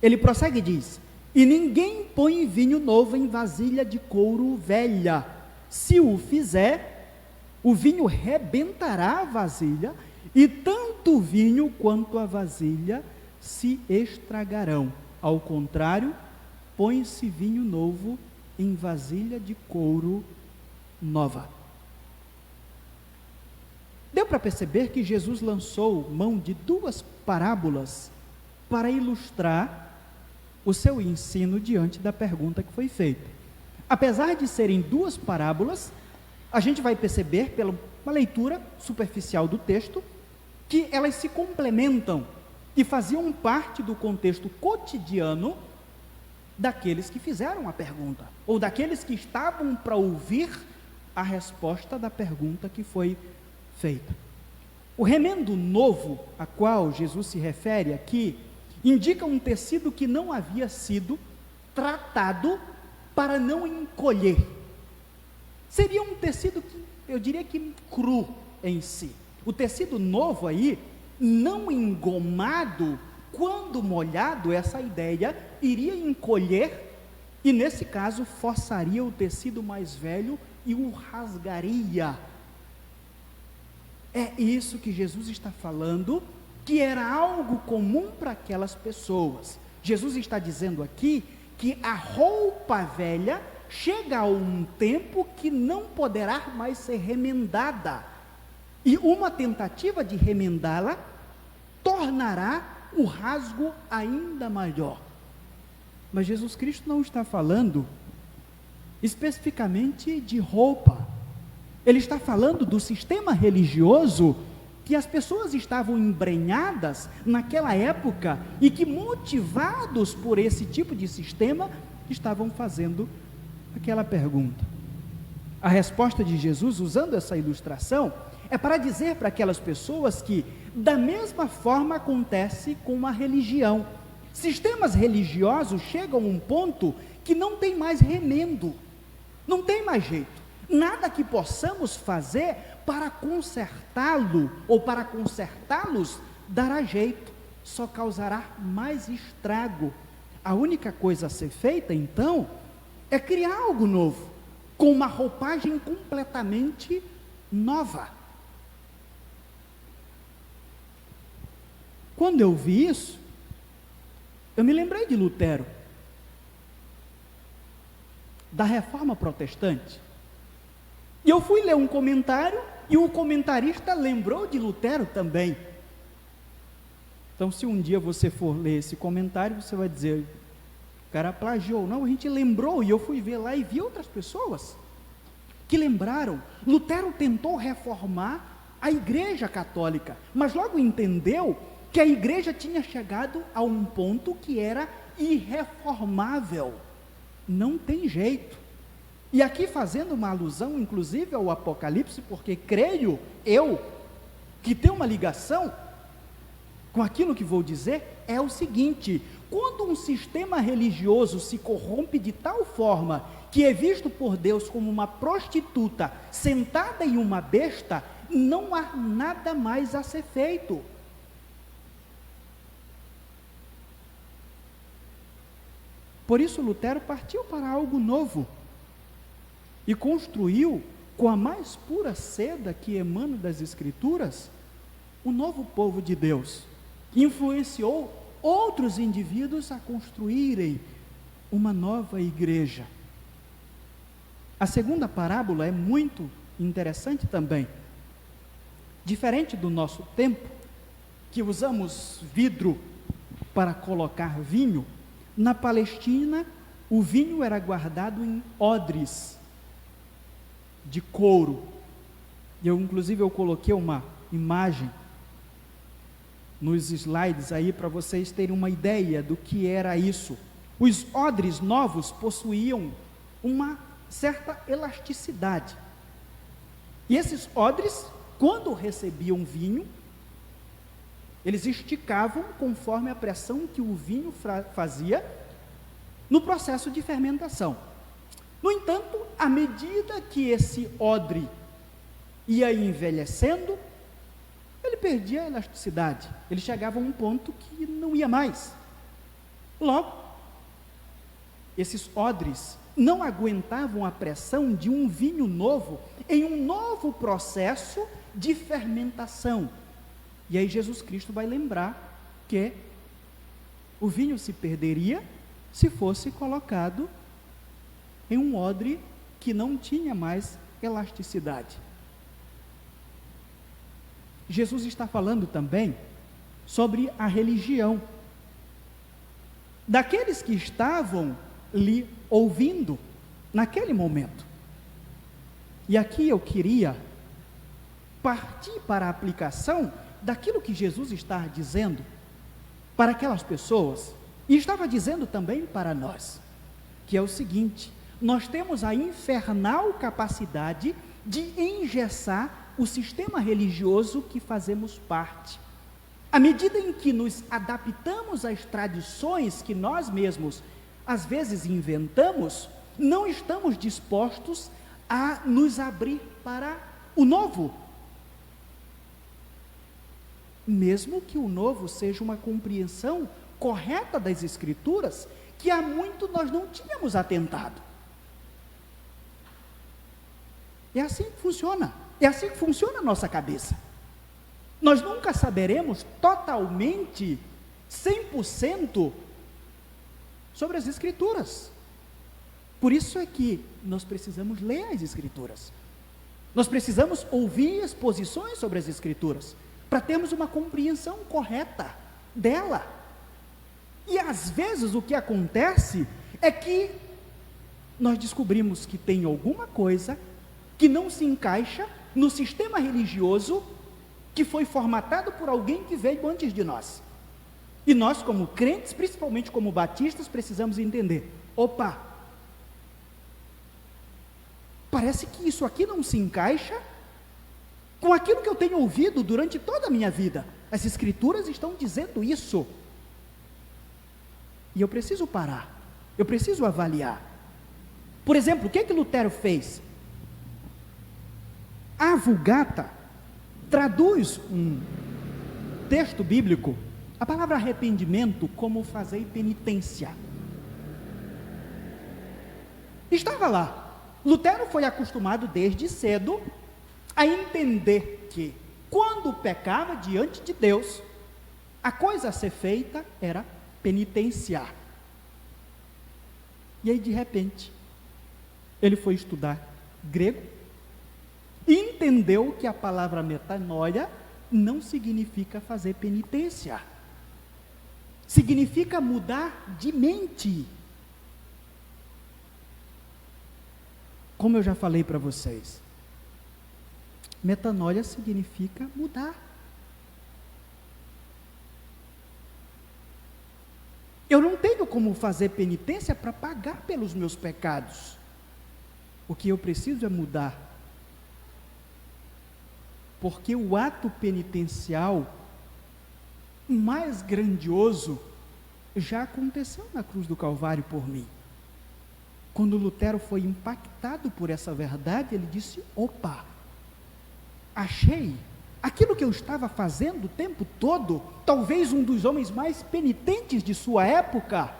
Ele prossegue e diz: e ninguém põe vinho novo em vasilha de couro velha. Se o fizer, o vinho rebentará a vasilha, e tanto o vinho quanto a vasilha se estragarão. Ao contrário, põe-se vinho novo em vasilha de couro nova. Deu para perceber que Jesus lançou mão de duas parábolas para ilustrar o seu ensino diante da pergunta que foi feita. Apesar de serem duas parábolas, a gente vai perceber, pela uma leitura superficial do texto, que elas se complementam e faziam parte do contexto cotidiano daqueles que fizeram a pergunta, ou daqueles que estavam para ouvir a resposta da pergunta que foi feita. O remendo novo a qual Jesus se refere aqui indica um tecido que não havia sido tratado para não encolher. Seria um tecido que eu diria que cru em si. O tecido novo aí, não engomado, quando molhado, essa ideia iria encolher e, nesse caso, forçaria o tecido mais velho e o rasgaria. É isso que Jesus está falando, que era algo comum para aquelas pessoas. Jesus está dizendo aqui que a roupa velha chega a um tempo que não poderá mais ser remendada, e uma tentativa de remendá-la tornará o rasgo ainda maior. Mas Jesus Cristo não está falando especificamente de roupa. Ele está falando do sistema religioso que as pessoas estavam embrenhadas naquela época e que, motivados por esse tipo de sistema, estavam fazendo aquela pergunta. A resposta de Jesus, usando essa ilustração, é para dizer para aquelas pessoas que, da mesma forma, acontece com a religião. Sistemas religiosos chegam a um ponto que não tem mais remendo, não tem mais jeito. Nada que possamos fazer para consertá-lo ou para consertá-los dará jeito, só causará mais estrago. A única coisa a ser feita, então, é criar algo novo, com uma roupagem completamente nova. Quando eu vi isso, eu me lembrei de Lutero, da Reforma Protestante. E eu fui ler um comentário, e o comentarista lembrou de Lutero também. Então, se um dia você for ler esse comentário, você vai dizer, o cara plagiou. Não, a gente lembrou, e eu fui ver lá e vi outras pessoas que lembraram. Lutero tentou reformar a Igreja Católica, mas logo entendeu que a igreja tinha chegado a um ponto que era irreformável, não tem jeito. E aqui fazendo uma alusão inclusive ao Apocalipse, porque creio eu que tem uma ligação com aquilo que vou dizer, é o seguinte: quando um sistema religioso se corrompe de tal forma que é visto por Deus como uma prostituta sentada em uma besta, não há nada mais a ser feito. Por isso Lutero partiu para algo novo e construiu, com a mais pura seda que emana das Escrituras, o novo povo de Deus. Influenciou outros indivíduos a construírem uma nova igreja. A segunda parábola é muito interessante também. Diferente do nosso tempo, que usamos vidro para colocar vinho, na Palestina, o vinho era guardado em odres de couro. Inclusive, eu coloquei uma imagem nos slides aí para vocês terem uma ideia do que era isso. Os odres novos possuíam uma certa elasticidade. E esses odres, quando recebiam vinho, eles esticavam conforme a pressão que o vinho fazia no processo de fermentação. No entanto, à medida que esse odre ia envelhecendo, ele perdia a elasticidade. Ele chegava a um ponto que não ia mais. Logo, esses odres não aguentavam a pressão de um vinho novo em um novo processo de fermentação. E aí Jesus Cristo vai lembrar que o vinho se perderia se fosse colocado em um odre que não tinha mais elasticidade. Jesus está falando também sobre a religião daqueles que estavam lhe ouvindo naquele momento. E aqui eu queria partir para a aplicação daquilo que Jesus está dizendo para aquelas pessoas, e estava dizendo também para nós, que é o seguinte: nós temos a infernal capacidade de engessar o sistema religioso que fazemos parte. À medida em que nos adaptamos às tradições que nós mesmos às vezes inventamos, não estamos dispostos a nos abrir para o novo, mesmo que o novo seja uma compreensão correta das Escrituras, que há muito nós não tínhamos atentado. É assim que funciona, é assim que funciona a nossa cabeça. Nós nunca saberemos totalmente, 100%, sobre as Escrituras. Por isso é que nós precisamos ler as Escrituras. Nós precisamos ouvir exposições sobre as Escrituras, para termos uma compreensão correta dela. E às vezes o que acontece é que nós descobrimos que tem alguma coisa que não se encaixa no sistema religioso que foi formatado por alguém que veio antes de nós. E nós, como crentes, principalmente como batistas, precisamos entender: opa, parece que isso aqui não se encaixa com aquilo que eu tenho ouvido durante toda a minha vida. As Escrituras estão dizendo isso. E eu preciso parar, eu preciso avaliar. Por exemplo, o que Lutero fez? A Vulgata traduz um texto bíblico, a palavra arrependimento, como fazer penitência. Estava lá. Lutero foi acostumado desde cedo a entender que, quando pecava diante de Deus, a coisa a ser feita era penitenciar. E aí, de repente, ele foi estudar grego e entendeu que a palavra metanoia não significa fazer penitência, significa mudar de mente. Como eu já falei para vocês, metanoia significa mudar. Eu não tenho como fazer penitência para pagar pelos meus pecados. O que eu preciso é mudar. Porque o ato penitencial mais grandioso já aconteceu na cruz do Calvário por mim. Quando Lutero foi impactado por essa verdade, ele disse: opa, achei aquilo que eu estava fazendo o tempo todo. Talvez um dos homens mais penitentes de sua época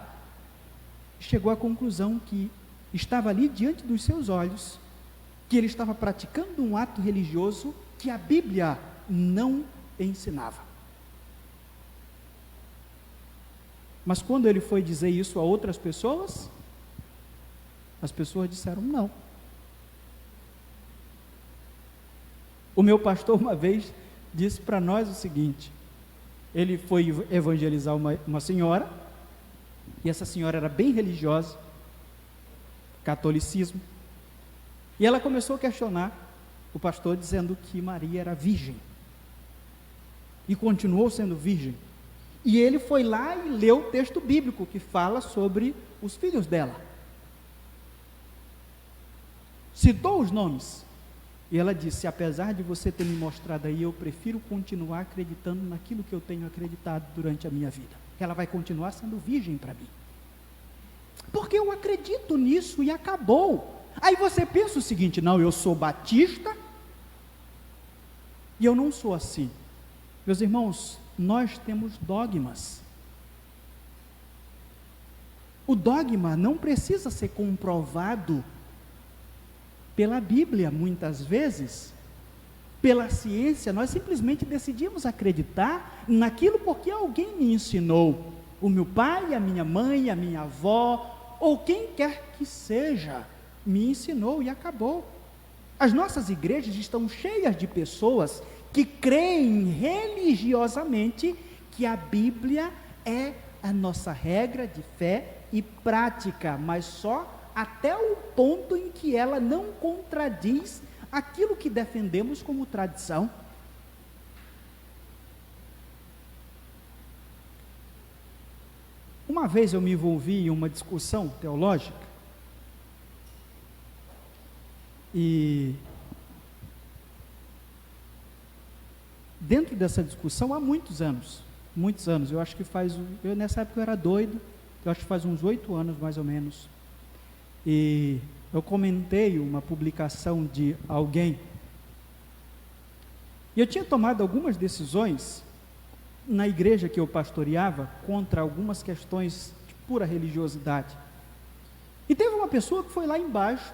chegou à conclusão que estava ali diante dos seus olhos, que ele estava praticando um ato religioso que a Bíblia não ensinava. Mas quando ele foi dizer isso a outras pessoas, as pessoas disseram não. O meu pastor uma vez disse para nós o seguinte: ele foi evangelizar uma senhora, e essa senhora era bem religiosa, catolicismo, e ela começou a questionar o pastor, dizendo que Maria era virgem, e continuou sendo virgem. E ele foi lá e leu o texto bíblico que fala sobre os filhos dela, citou os nomes, e ela disse: apesar de você ter me mostrado aí, eu prefiro continuar acreditando naquilo que eu tenho acreditado durante a minha vida. Ela vai continuar sendo virgem para mim, porque eu acredito nisso e acabou. Aí você pensa o seguinte: não, eu sou batista e eu não sou assim. Meus irmãos, nós temos dogmas. O dogma não precisa ser comprovado pela Bíblia, muitas vezes, pela ciência. Nós simplesmente decidimos acreditar naquilo porque alguém me ensinou. O meu pai, a minha mãe, a minha avó, ou quem quer que seja, me ensinou e acabou. As nossas igrejas estão cheias de pessoas que creem religiosamente que a Bíblia é a nossa regra de fé e prática, mas só até o ponto em que ela não contradiz aquilo que defendemos como tradição. Uma vez eu me envolvi em uma discussão teológica, e dentro dessa discussão, há muitos anos, eu acho que nessa época eu era doido, eu acho que faz uns 8 anos mais ou menos, e eu comentei uma publicação de alguém, e eu tinha tomado algumas decisões na igreja que eu pastoreava, contra algumas questões de pura religiosidade, e teve uma pessoa que foi lá embaixo,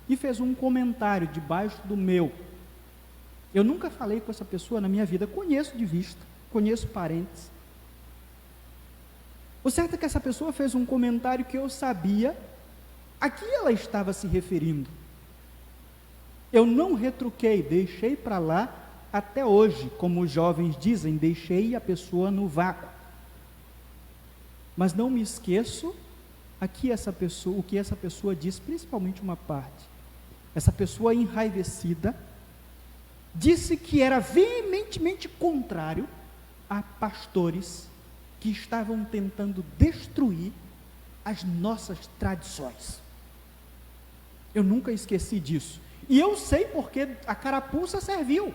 e fez um comentário debaixo do meu. Eu nunca falei com essa pessoa na minha vida, conheço de vista, conheço parentes. O certo é que essa pessoa fez um comentário que eu sabia A que ela estava se referindo? Eu não retruquei, deixei para lá até hoje, como os jovens dizem, deixei a pessoa no vácuo. Mas não me esqueço o que essa pessoa diz, principalmente uma parte. Essa pessoa enraivecida disse que era veementemente contrário a pastores que estavam tentando destruir as nossas tradições. Eu nunca esqueci disso. E eu sei porque a carapuça serviu.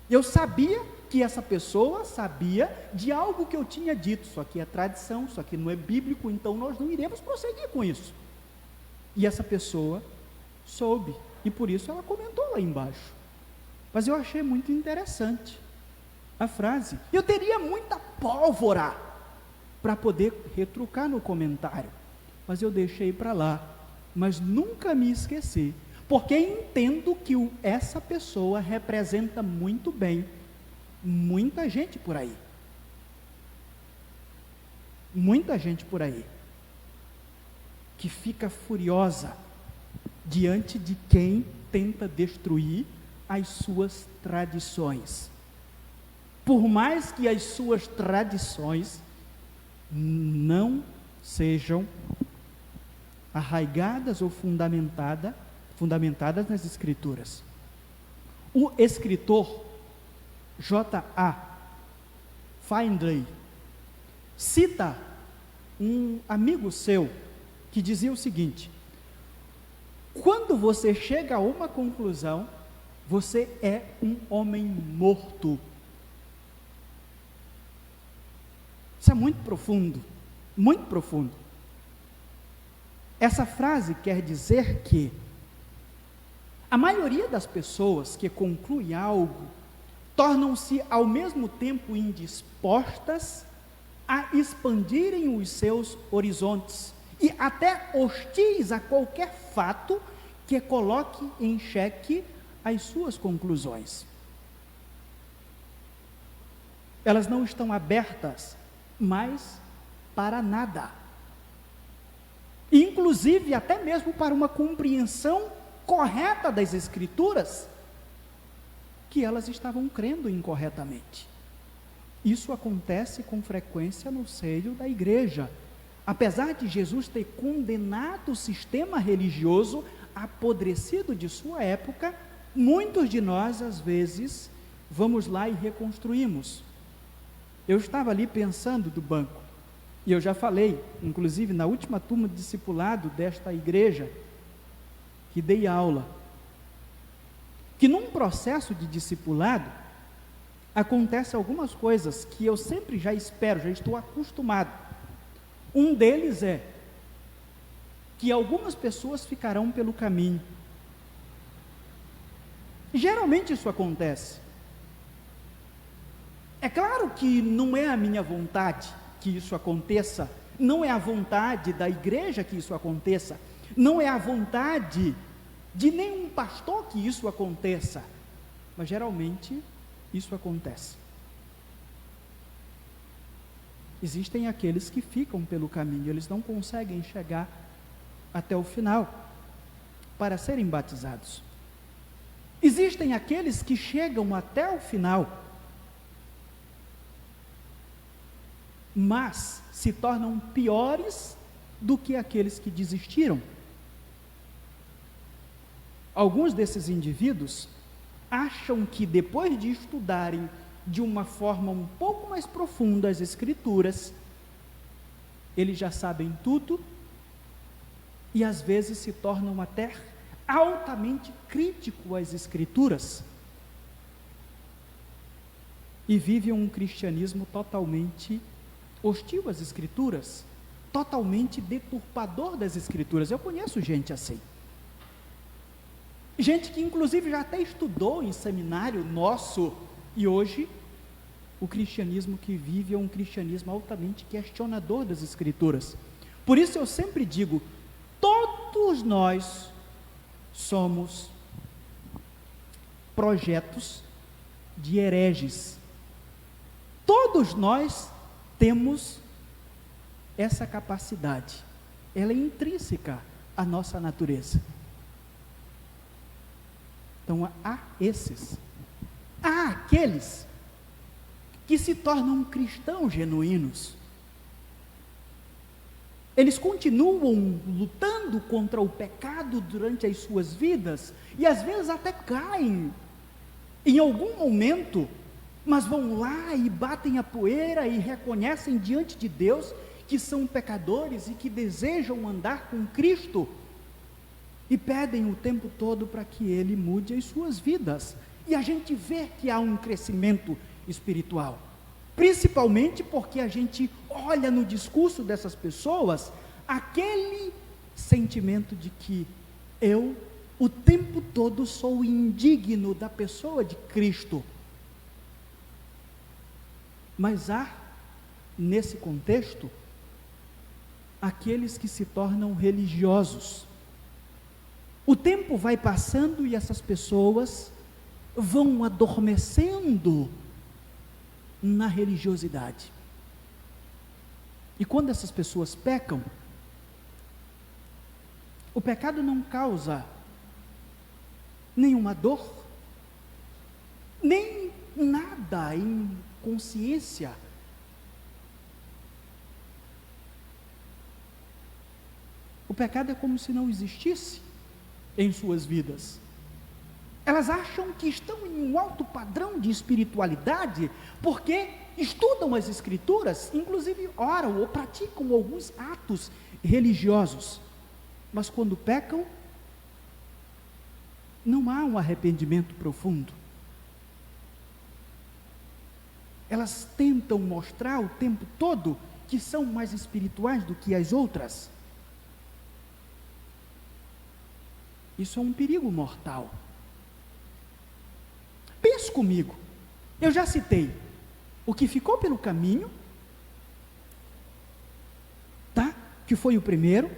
Eu sabia que essa pessoa sabia de algo que eu tinha dito. Isso aqui é tradição, isso aqui não é bíblico, então nós não iremos prosseguir com isso. E essa pessoa soube, e por isso ela comentou lá embaixo. Mas eu achei muito interessante a frase. Eu teria muita pólvora para poder retrucar no comentário, mas eu deixei para lá. Mas nunca me esqueci, porque entendo que essa pessoa representa muito bem muita gente por aí. Muita gente por aí que fica furiosa diante de quem tenta destruir as suas tradições. Por mais que as suas tradições não sejam arraigadas ou fundamentadas nas Escrituras. O escritor J.A. Findlay cita um amigo seu que dizia o seguinte: quando você chega a uma conclusão, você é um homem morto. Isso é muito profundo, muito profundo. Essa frase quer dizer que a maioria das pessoas que conclui algo tornam-se ao mesmo tempo indispostas a expandirem os seus horizontes e até hostis a qualquer fato que coloque em xeque as suas conclusões. Elas não estão abertas mais para nada, inclusive até mesmo para uma compreensão correta das Escrituras, que elas estavam crendo incorretamente. Isso acontece com frequência no seio da igreja. Apesar de Jesus ter condenado o sistema religioso apodrecido de sua época, muitos de nós, às vezes, vamos lá e reconstruímos. Eu estava ali pensando do banco, e eu já falei, inclusive na última turma de discipulado desta igreja, que dei aula, que num processo de discipulado, acontece algumas coisas que eu sempre já espero, já estou acostumado. Um deles é que algumas pessoas ficarão pelo caminho. Geralmente isso acontece. É claro que não é a minha vontade que isso aconteça, não é a vontade da igreja que isso aconteça, não é a vontade de nenhum pastor que isso aconteça, mas geralmente isso acontece. Existem aqueles que ficam pelo caminho, eles não conseguem chegar até o final para serem batizados. Existem aqueles que chegam até o final, mas se tornam piores do que aqueles que desistiram. Alguns desses indivíduos acham que depois de estudarem de uma forma um pouco mais profunda as Escrituras, eles já sabem tudo e às vezes se tornam até altamente críticos às Escrituras e vivem um cristianismo totalmente hostil às Escrituras, totalmente deturpador das Escrituras. Eu conheço gente assim. Gente que inclusive já até estudou em seminário nosso, e hoje o cristianismo que vive é um cristianismo altamente questionador das Escrituras. Por isso eu sempre digo, todos nós somos projetos de hereges. Todos nós temos essa capacidade, ela é intrínseca a nossa natureza. Então, há esses. Há aqueles que se tornam cristãos genuínos. Eles continuam lutando contra o pecado durante as suas vidas, e às vezes até caem em algum momento, mas vão lá e batem a poeira e reconhecem diante de Deus que são pecadores e que desejam andar com Cristo, e pedem o tempo todo para que Ele mude as suas vidas. E a gente vê que há um crescimento espiritual, principalmente porque a gente olha no discurso dessas pessoas aquele sentimento de que eu o tempo todo sou indigno da pessoa de Cristo. Mas há, nesse contexto, aqueles que se tornam religiosos. O tempo vai passando e essas pessoas vão adormecendo na religiosidade. E quando essas pessoas pecam, o pecado não causa nenhuma dor, nem nada em consciência. O pecado é como se não existisse em suas vidas. Elas acham que estão em um alto padrão de espiritualidade, porque estudam as Escrituras, inclusive oram ou praticam alguns atos religiosos, mas quando pecam, não há um arrependimento profundo. Elas tentam mostrar o tempo todo que são mais espirituais do que as outras. Isso é um perigo mortal. Pense comigo, eu já citei o que ficou pelo caminho, tá? Que foi o primeiro,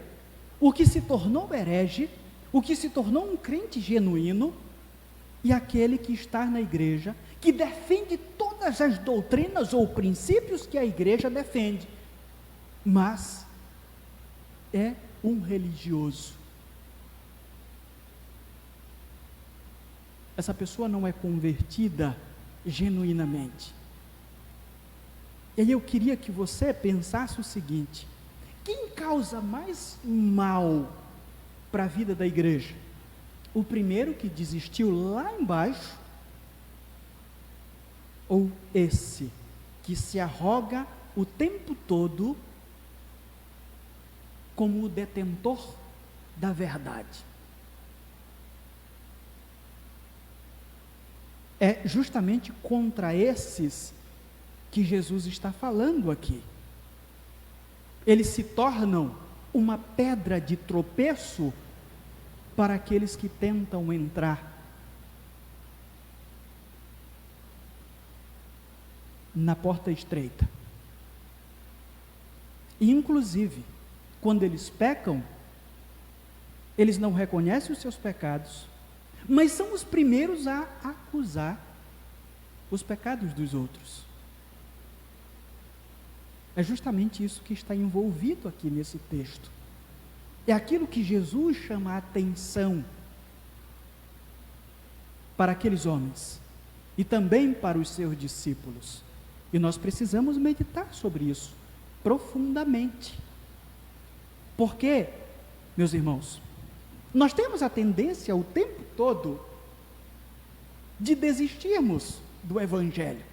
o que se tornou herege, o que se tornou um crente genuíno, e aquele que está na igreja, que defende todas as doutrinas ou princípios que a igreja defende, mas é um religioso. Essa pessoa não é convertida genuinamente. E aí eu queria que você pensasse o seguinte: quem causa mais mal para a vida da igreja? O primeiro que desistiu lá embaixo, ou esse que se arroga o tempo todo como o detentor da verdade? É justamente contra esses que Jesus está falando aqui. Eles se tornam uma pedra de tropeço para aqueles que tentam entrar na porta estreita. E, inclusive, quando eles pecam, eles não reconhecem os seus pecados, mas são os primeiros a acusar os pecados dos outros. É justamente isso que está envolvido aqui nesse texto. É aquilo que Jesus chama a atenção para aqueles homens e também para os seus discípulos. E nós precisamos meditar sobre isso profundamente. Porque, meus irmãos, nós temos a tendência o tempo todo de desistirmos do Evangelho.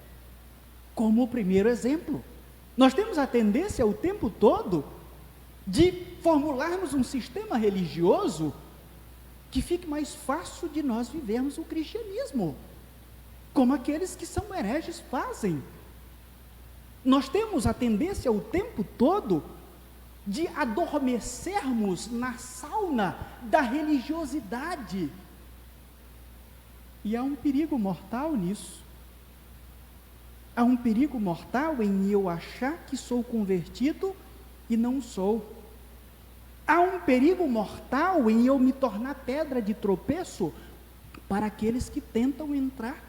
Como o primeiro exemplo, nós temos a tendência o tempo todo de formularmos um sistema religioso que fique mais fácil de nós vivermos o cristianismo, como aqueles que são hereges fazem. Nós temos a tendência o tempo todo de adormecermos na sauna da religiosidade. E há um perigo mortal nisso. Há um perigo mortal em eu achar que sou convertido e não sou. Há um perigo mortal em eu me tornar pedra de tropeço para aqueles que tentam entrar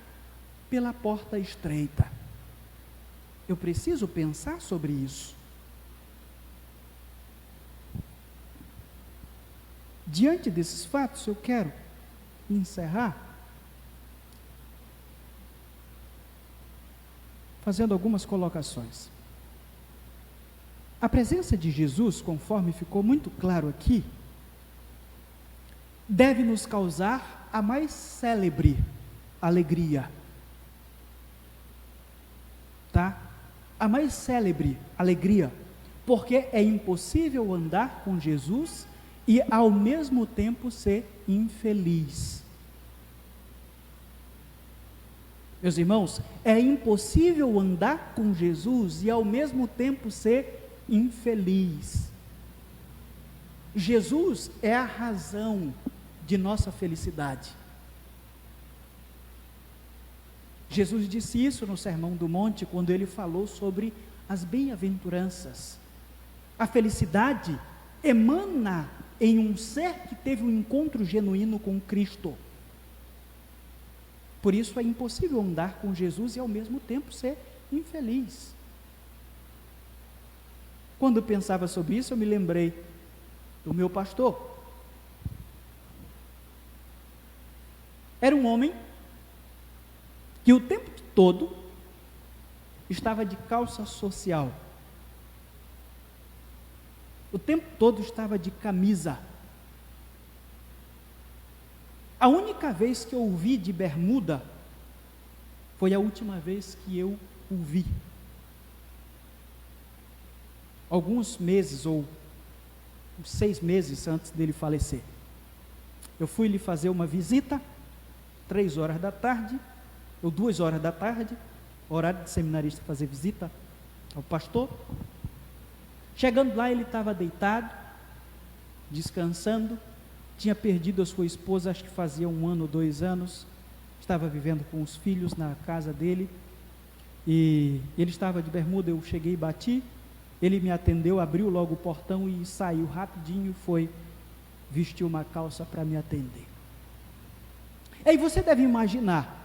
pela porta estreita. Eu preciso pensar sobre isso. Diante desses fatos, eu quero encerrar fazendo algumas colocações. A presença de Jesus, conforme ficou muito claro aqui, deve nos causar a mais célebre alegria. Tá? A mais célebre alegria, porque é impossível andar com Jesus e ao mesmo tempo ser infeliz. Meus irmãos, é impossível andar com Jesus e ao mesmo tempo ser infeliz. Jesus é a razão de nossa felicidade. Jesus disse isso no Sermão do Monte, quando ele falou sobre as bem-aventuranças. A felicidade emana em um ser que teve um encontro genuíno com Cristo. Por isso é impossível andar com Jesus e ao mesmo tempo ser infeliz. Quando pensava sobre isso, eu me lembrei do meu pastor. Era um homem que o tempo todo estava de calça social. O tempo todo estava de camisa. A única vez que eu o vi de bermuda foi a última vez que eu o vi. Alguns meses ou 6 meses antes dele falecer. Eu fui lhe fazer uma visita, 3 horas da tarde, ou 2 horas da tarde, horário de seminarista fazer visita ao pastor. Chegando lá, ele estava deitado, descansando, tinha perdido a sua esposa, acho que fazia 1 ano ou 2 anos, estava vivendo com os filhos na casa dele, e ele estava de bermuda. Eu cheguei e bati, ele me atendeu, abriu logo o portão e saiu rapidinho, foi vestir uma calça para me atender. Aí você deve imaginar,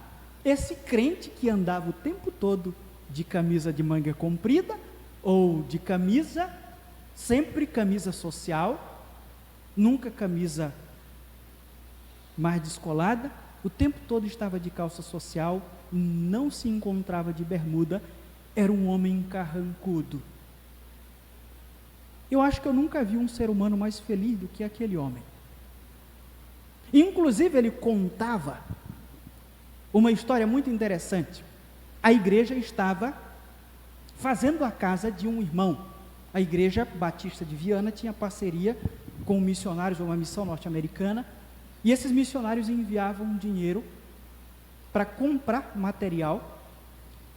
esse crente que andava o tempo todo de camisa de manga comprida, ou de camisa, sempre camisa social, nunca camisa mais descolada, o tempo todo estava de calça social, não se encontrava de bermuda, era um homem carrancudo. Eu acho que eu nunca vi um ser humano mais feliz do que aquele homem. Inclusive ele contava uma história muito interessante. A igreja estava fazendo a casa de um irmão. A igreja batista de Viana tinha parceria com missionários, uma missão norte-americana, e esses missionários enviavam dinheiro para comprar material,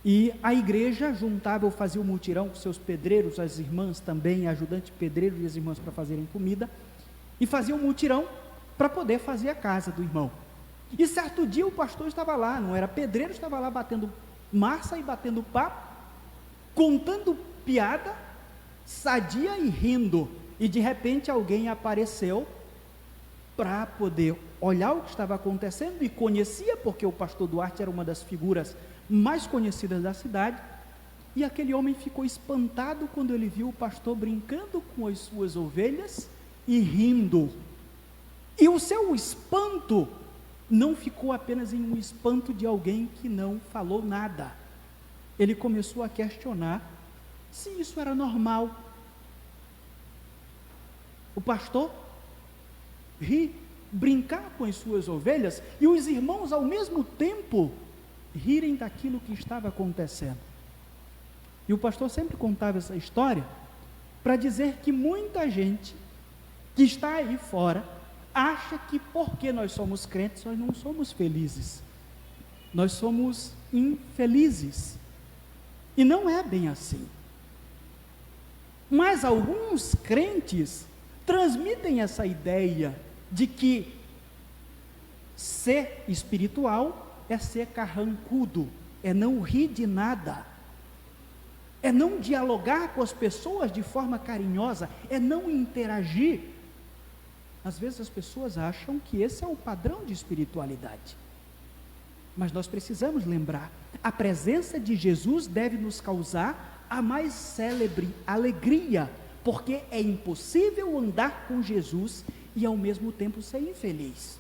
e a igreja juntava ou fazia o mutirão com seus pedreiros, as irmãs também, ajudante pedreiro e as irmãs para fazerem comida, e fazia o mutirão para poder fazer a casa do irmão. E certo dia o pastor estava lá, não era pedreiro, estava lá batendo massa e batendo papo, contando piada, sadia e rindo, e de repente alguém apareceu para poder olhar o que estava acontecendo, e conhecia, porque o pastor Duarte era uma das figuras mais conhecidas da cidade, e aquele homem ficou espantado quando ele viu o pastor brincando com as suas ovelhas e rindo. E o seu espanto não ficou apenas em um espanto de alguém que não falou nada. Ele começou a questionar se isso era normal. O pastor ri, brincar com as suas ovelhas, e os irmãos ao mesmo tempo rirem daquilo que estava acontecendo. E o pastor sempre contava essa história para dizer que muita gente que está aí fora acha que porque nós somos crentes, nós não somos felizes. Nós somos infelizes. E não é bem assim. Mas alguns crentes transmitem essa ideia de que ser espiritual é ser carrancudo, é não rir de nada, é não dialogar com as pessoas de forma carinhosa, é não interagir. Às vezes as pessoas acham que esse é o padrão de espiritualidade. Mas nós precisamos lembrar, a presença de Jesus deve nos causar a mais célebre alegria, porque é impossível andar com Jesus e ao mesmo tempo ser infeliz.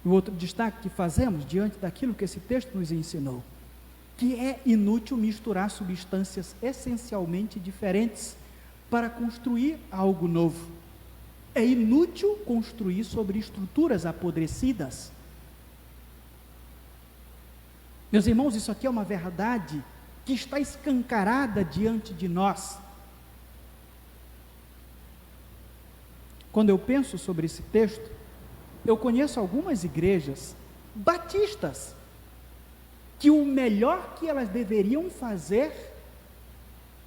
O outro destaque que fazemos diante daquilo que esse texto nos ensinou, que é inútil misturar substâncias essencialmente diferentes para construir algo novo. É inútil construir sobre estruturas apodrecidas. Meus irmãos, isso aqui é uma verdade que está escancarada diante de nós. Quando eu penso sobre esse texto, eu conheço algumas igrejas batistas que o melhor que elas deveriam fazer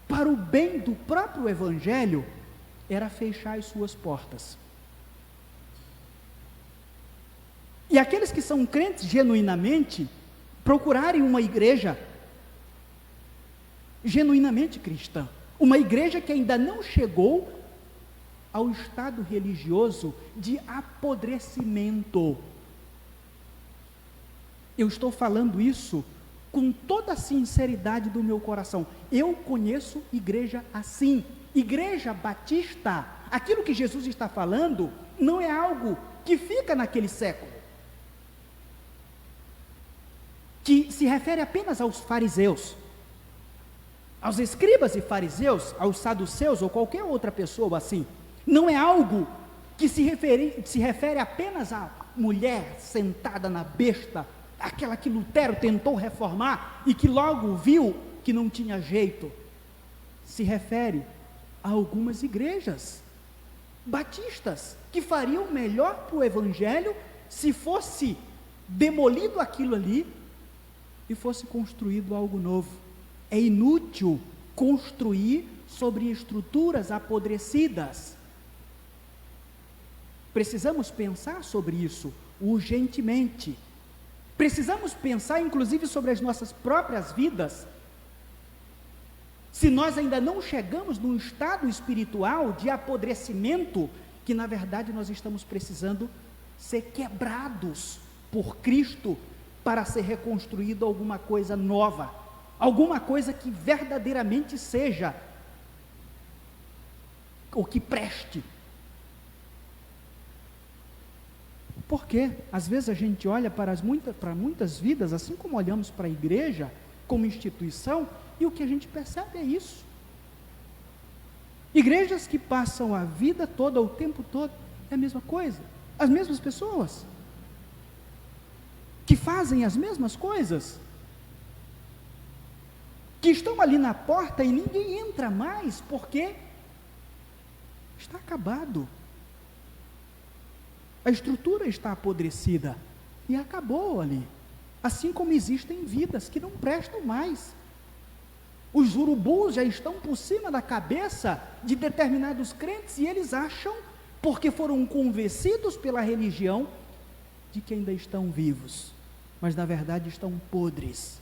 para o bem do próprio evangelho era fechar as suas portas. E aqueles que são crentes genuinamente procurarem uma igreja genuinamente cristã, uma igreja que ainda não chegou ao estado religioso de apodrecimento. Eu estou falando isso com toda a sinceridade do meu coração. Eu conheço igreja assim, igreja batista. Aquilo que Jesus está falando não é algo que fica naquele século, que se refere apenas aos fariseus, aos escribas e fariseus, aos saduceus ou qualquer outra pessoa assim. Não é algo que se refere apenas à mulher sentada na besta, aquela que Lutero tentou reformar e que logo viu que não tinha jeito. Se refere a algumas igrejas batistas que fariam melhor para o evangelho se fosse demolido aquilo ali e fosse construído algo novo. É inútil construir sobre estruturas apodrecidas. Precisamos pensar sobre isso urgentemente. Precisamos pensar inclusive sobre as nossas próprias vidas. Se nós ainda não chegamos num estado espiritual de apodrecimento, que na verdade nós estamos precisando ser quebrados por Cristo para ser reconstruído alguma coisa nova, alguma coisa que verdadeiramente seja o que preste. Porque às vezes a gente olha para muitas vidas, assim como olhamos para a igreja como instituição, e o que a gente percebe é isso. Igrejas que passam a vida toda, o tempo todo, é a mesma coisa, as mesmas pessoas, que fazem as mesmas coisas, que estão ali na porta e ninguém entra mais, porque está acabado. A estrutura está apodrecida e acabou ali. Assim como existem vidas que não prestam mais. Os urubus já estão por cima da cabeça de determinados crentes e eles acham, porque foram convencidos pela religião, de que ainda estão vivos, mas na verdade estão podres.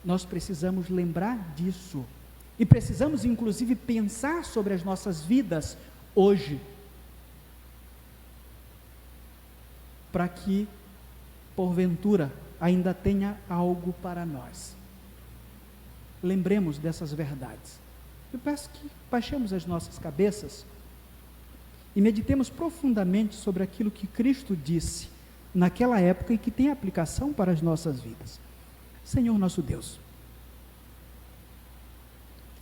Nós precisamos lembrar disso e precisamos inclusive pensar sobre as nossas vidas hoje, para que, porventura, ainda tenha algo para nós. Lembremos dessas verdades. Eu peço que baixemos as nossas cabeças e meditemos profundamente sobre aquilo que Cristo disse naquela época e que tem aplicação para as nossas vidas. Senhor nosso Deus,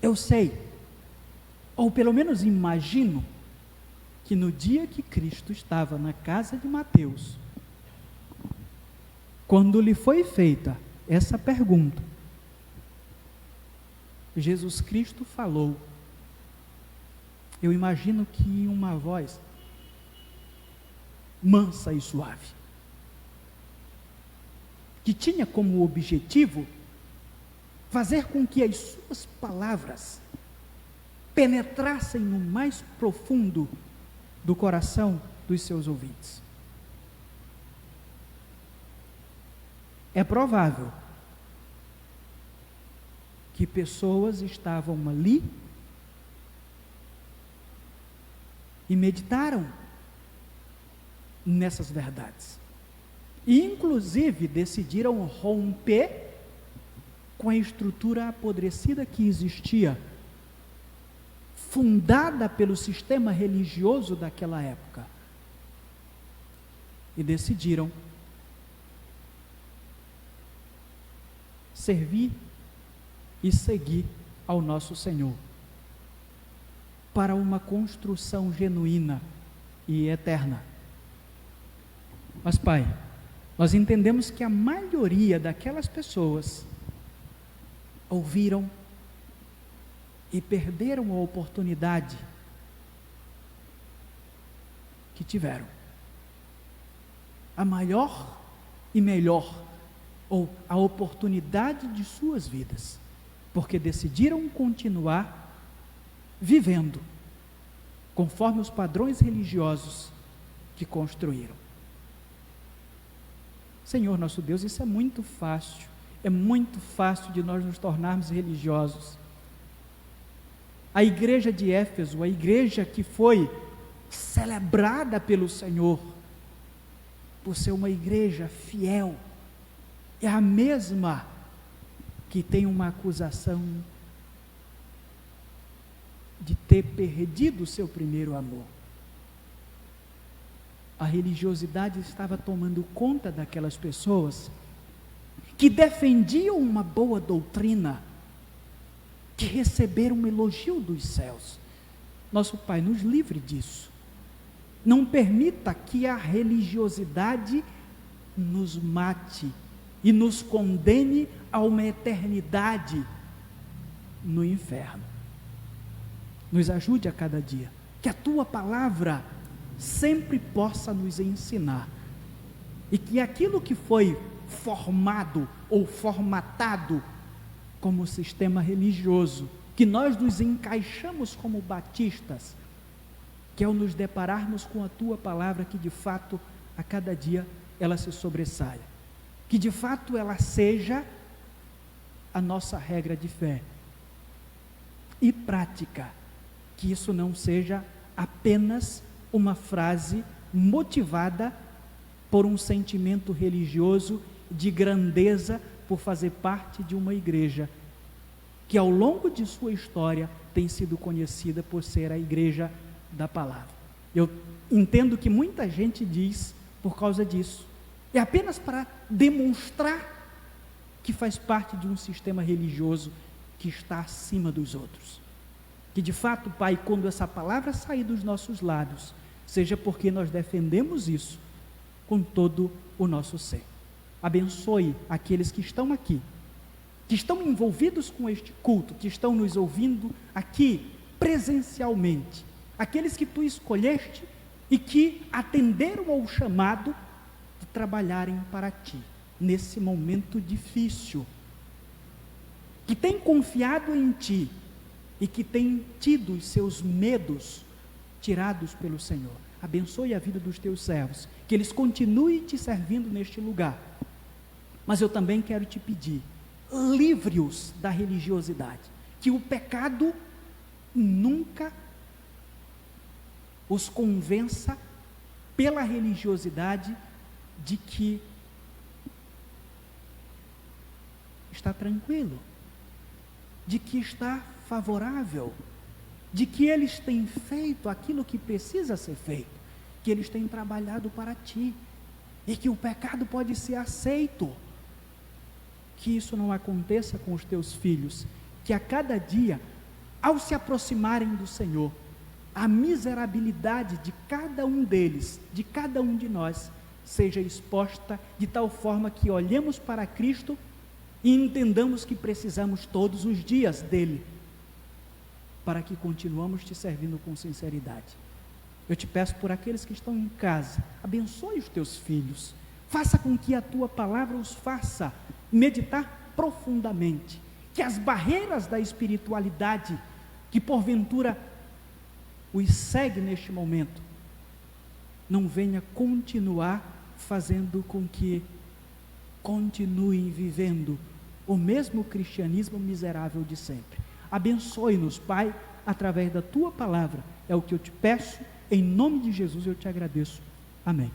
eu sei, ou pelo menos imagino, que no dia que Cristo estava na casa de Mateus, quando lhe foi feita essa pergunta, Jesus Cristo falou, eu imagino que uma voz mansa e suave, que tinha como objetivo fazer com que as suas palavras penetrassem no mais profundo do coração dos seus ouvintes. É provável que pessoas estavam ali e meditaram nessas verdades, e inclusive decidiram romper com a estrutura apodrecida que existia, fundada pelo sistema religioso daquela época, e decidiram servir e seguir ao nosso Senhor, para uma construção genuína e eterna. Mas, Pai, nós entendemos que a maioria daquelas pessoas ouviram e perderam a oportunidade que tiveram. A maior e melhor, ou a oportunidade de suas vidas, porque decidiram continuar vivendo conforme os padrões religiosos que construíram. Senhor nosso Deus, isso é muito fácil de nós nos tornarmos religiosos. A igreja de Éfeso, a igreja que foi celebrada pelo Senhor, por ser uma igreja fiel, é a mesma que tem uma acusação de ter perdido o seu primeiro amor. A religiosidade estava tomando conta daquelas pessoas que defendiam uma boa doutrina, que receberam um elogio dos céus. Nosso Pai, nos livre disso. Não permita que a religiosidade nos mate e nos condene a uma eternidade no inferno. Nos ajude a cada dia, que a Tua palavra sempre possa nos ensinar, e que aquilo que foi formado ou formatado como sistema religioso, que nós nos encaixamos como batistas, que ao nos depararmos com a Tua palavra, que de fato a cada dia ela se sobressaia, que de fato ela seja a nossa regra de fé e prática, que isso não seja apenas uma frase motivada por um sentimento religioso de grandeza por fazer parte de uma igreja que ao longo de sua história tem sido conhecida por ser a igreja da palavra. Eu entendo que muita gente diz por causa disso, é apenas para demonstrar que faz parte de um sistema religioso que está acima dos outros. Que de fato, Pai, quando essa palavra sair dos nossos lábios, seja porque nós defendemos isso com todo o nosso ser. Abençoe aqueles que estão aqui, que estão envolvidos com este culto, que estão nos ouvindo aqui presencialmente, aqueles que Tu escolheste e que atenderam ao chamado de trabalharem para Ti, nesse momento difícil, que têm confiado em Ti e que têm tido os seus medos tirados pelo Senhor. Abençoe a vida dos Teus servos, que eles continuem Te servindo neste lugar. Mas eu também quero Te pedir, livre-os da religiosidade, que o pecado nunca os convença pela religiosidade de que está tranquilo, de que está favorável, de que eles têm feito aquilo que precisa ser feito, que eles têm trabalhado para Ti, e que o pecado pode ser aceito. Que isso não aconteça com os Teus filhos, que a cada dia, ao se aproximarem do Senhor, a miserabilidade de cada um deles, de cada um de nós, seja exposta de tal forma que olhemos para Cristo e entendamos que precisamos todos os dias dele, para que continuamos Te servindo com sinceridade. Eu Te peço por aqueles que estão em casa, abençoe os Teus filhos, faça com que a Tua palavra os faça meditar profundamente, que as barreiras da espiritualidade, que porventura os segue neste momento, não venha continuar fazendo com que continuem vivendo o mesmo cristianismo miserável de sempre. Abençoe-nos, Pai, através da Tua palavra, é o que eu Te peço, em nome de Jesus eu Te agradeço. Amém.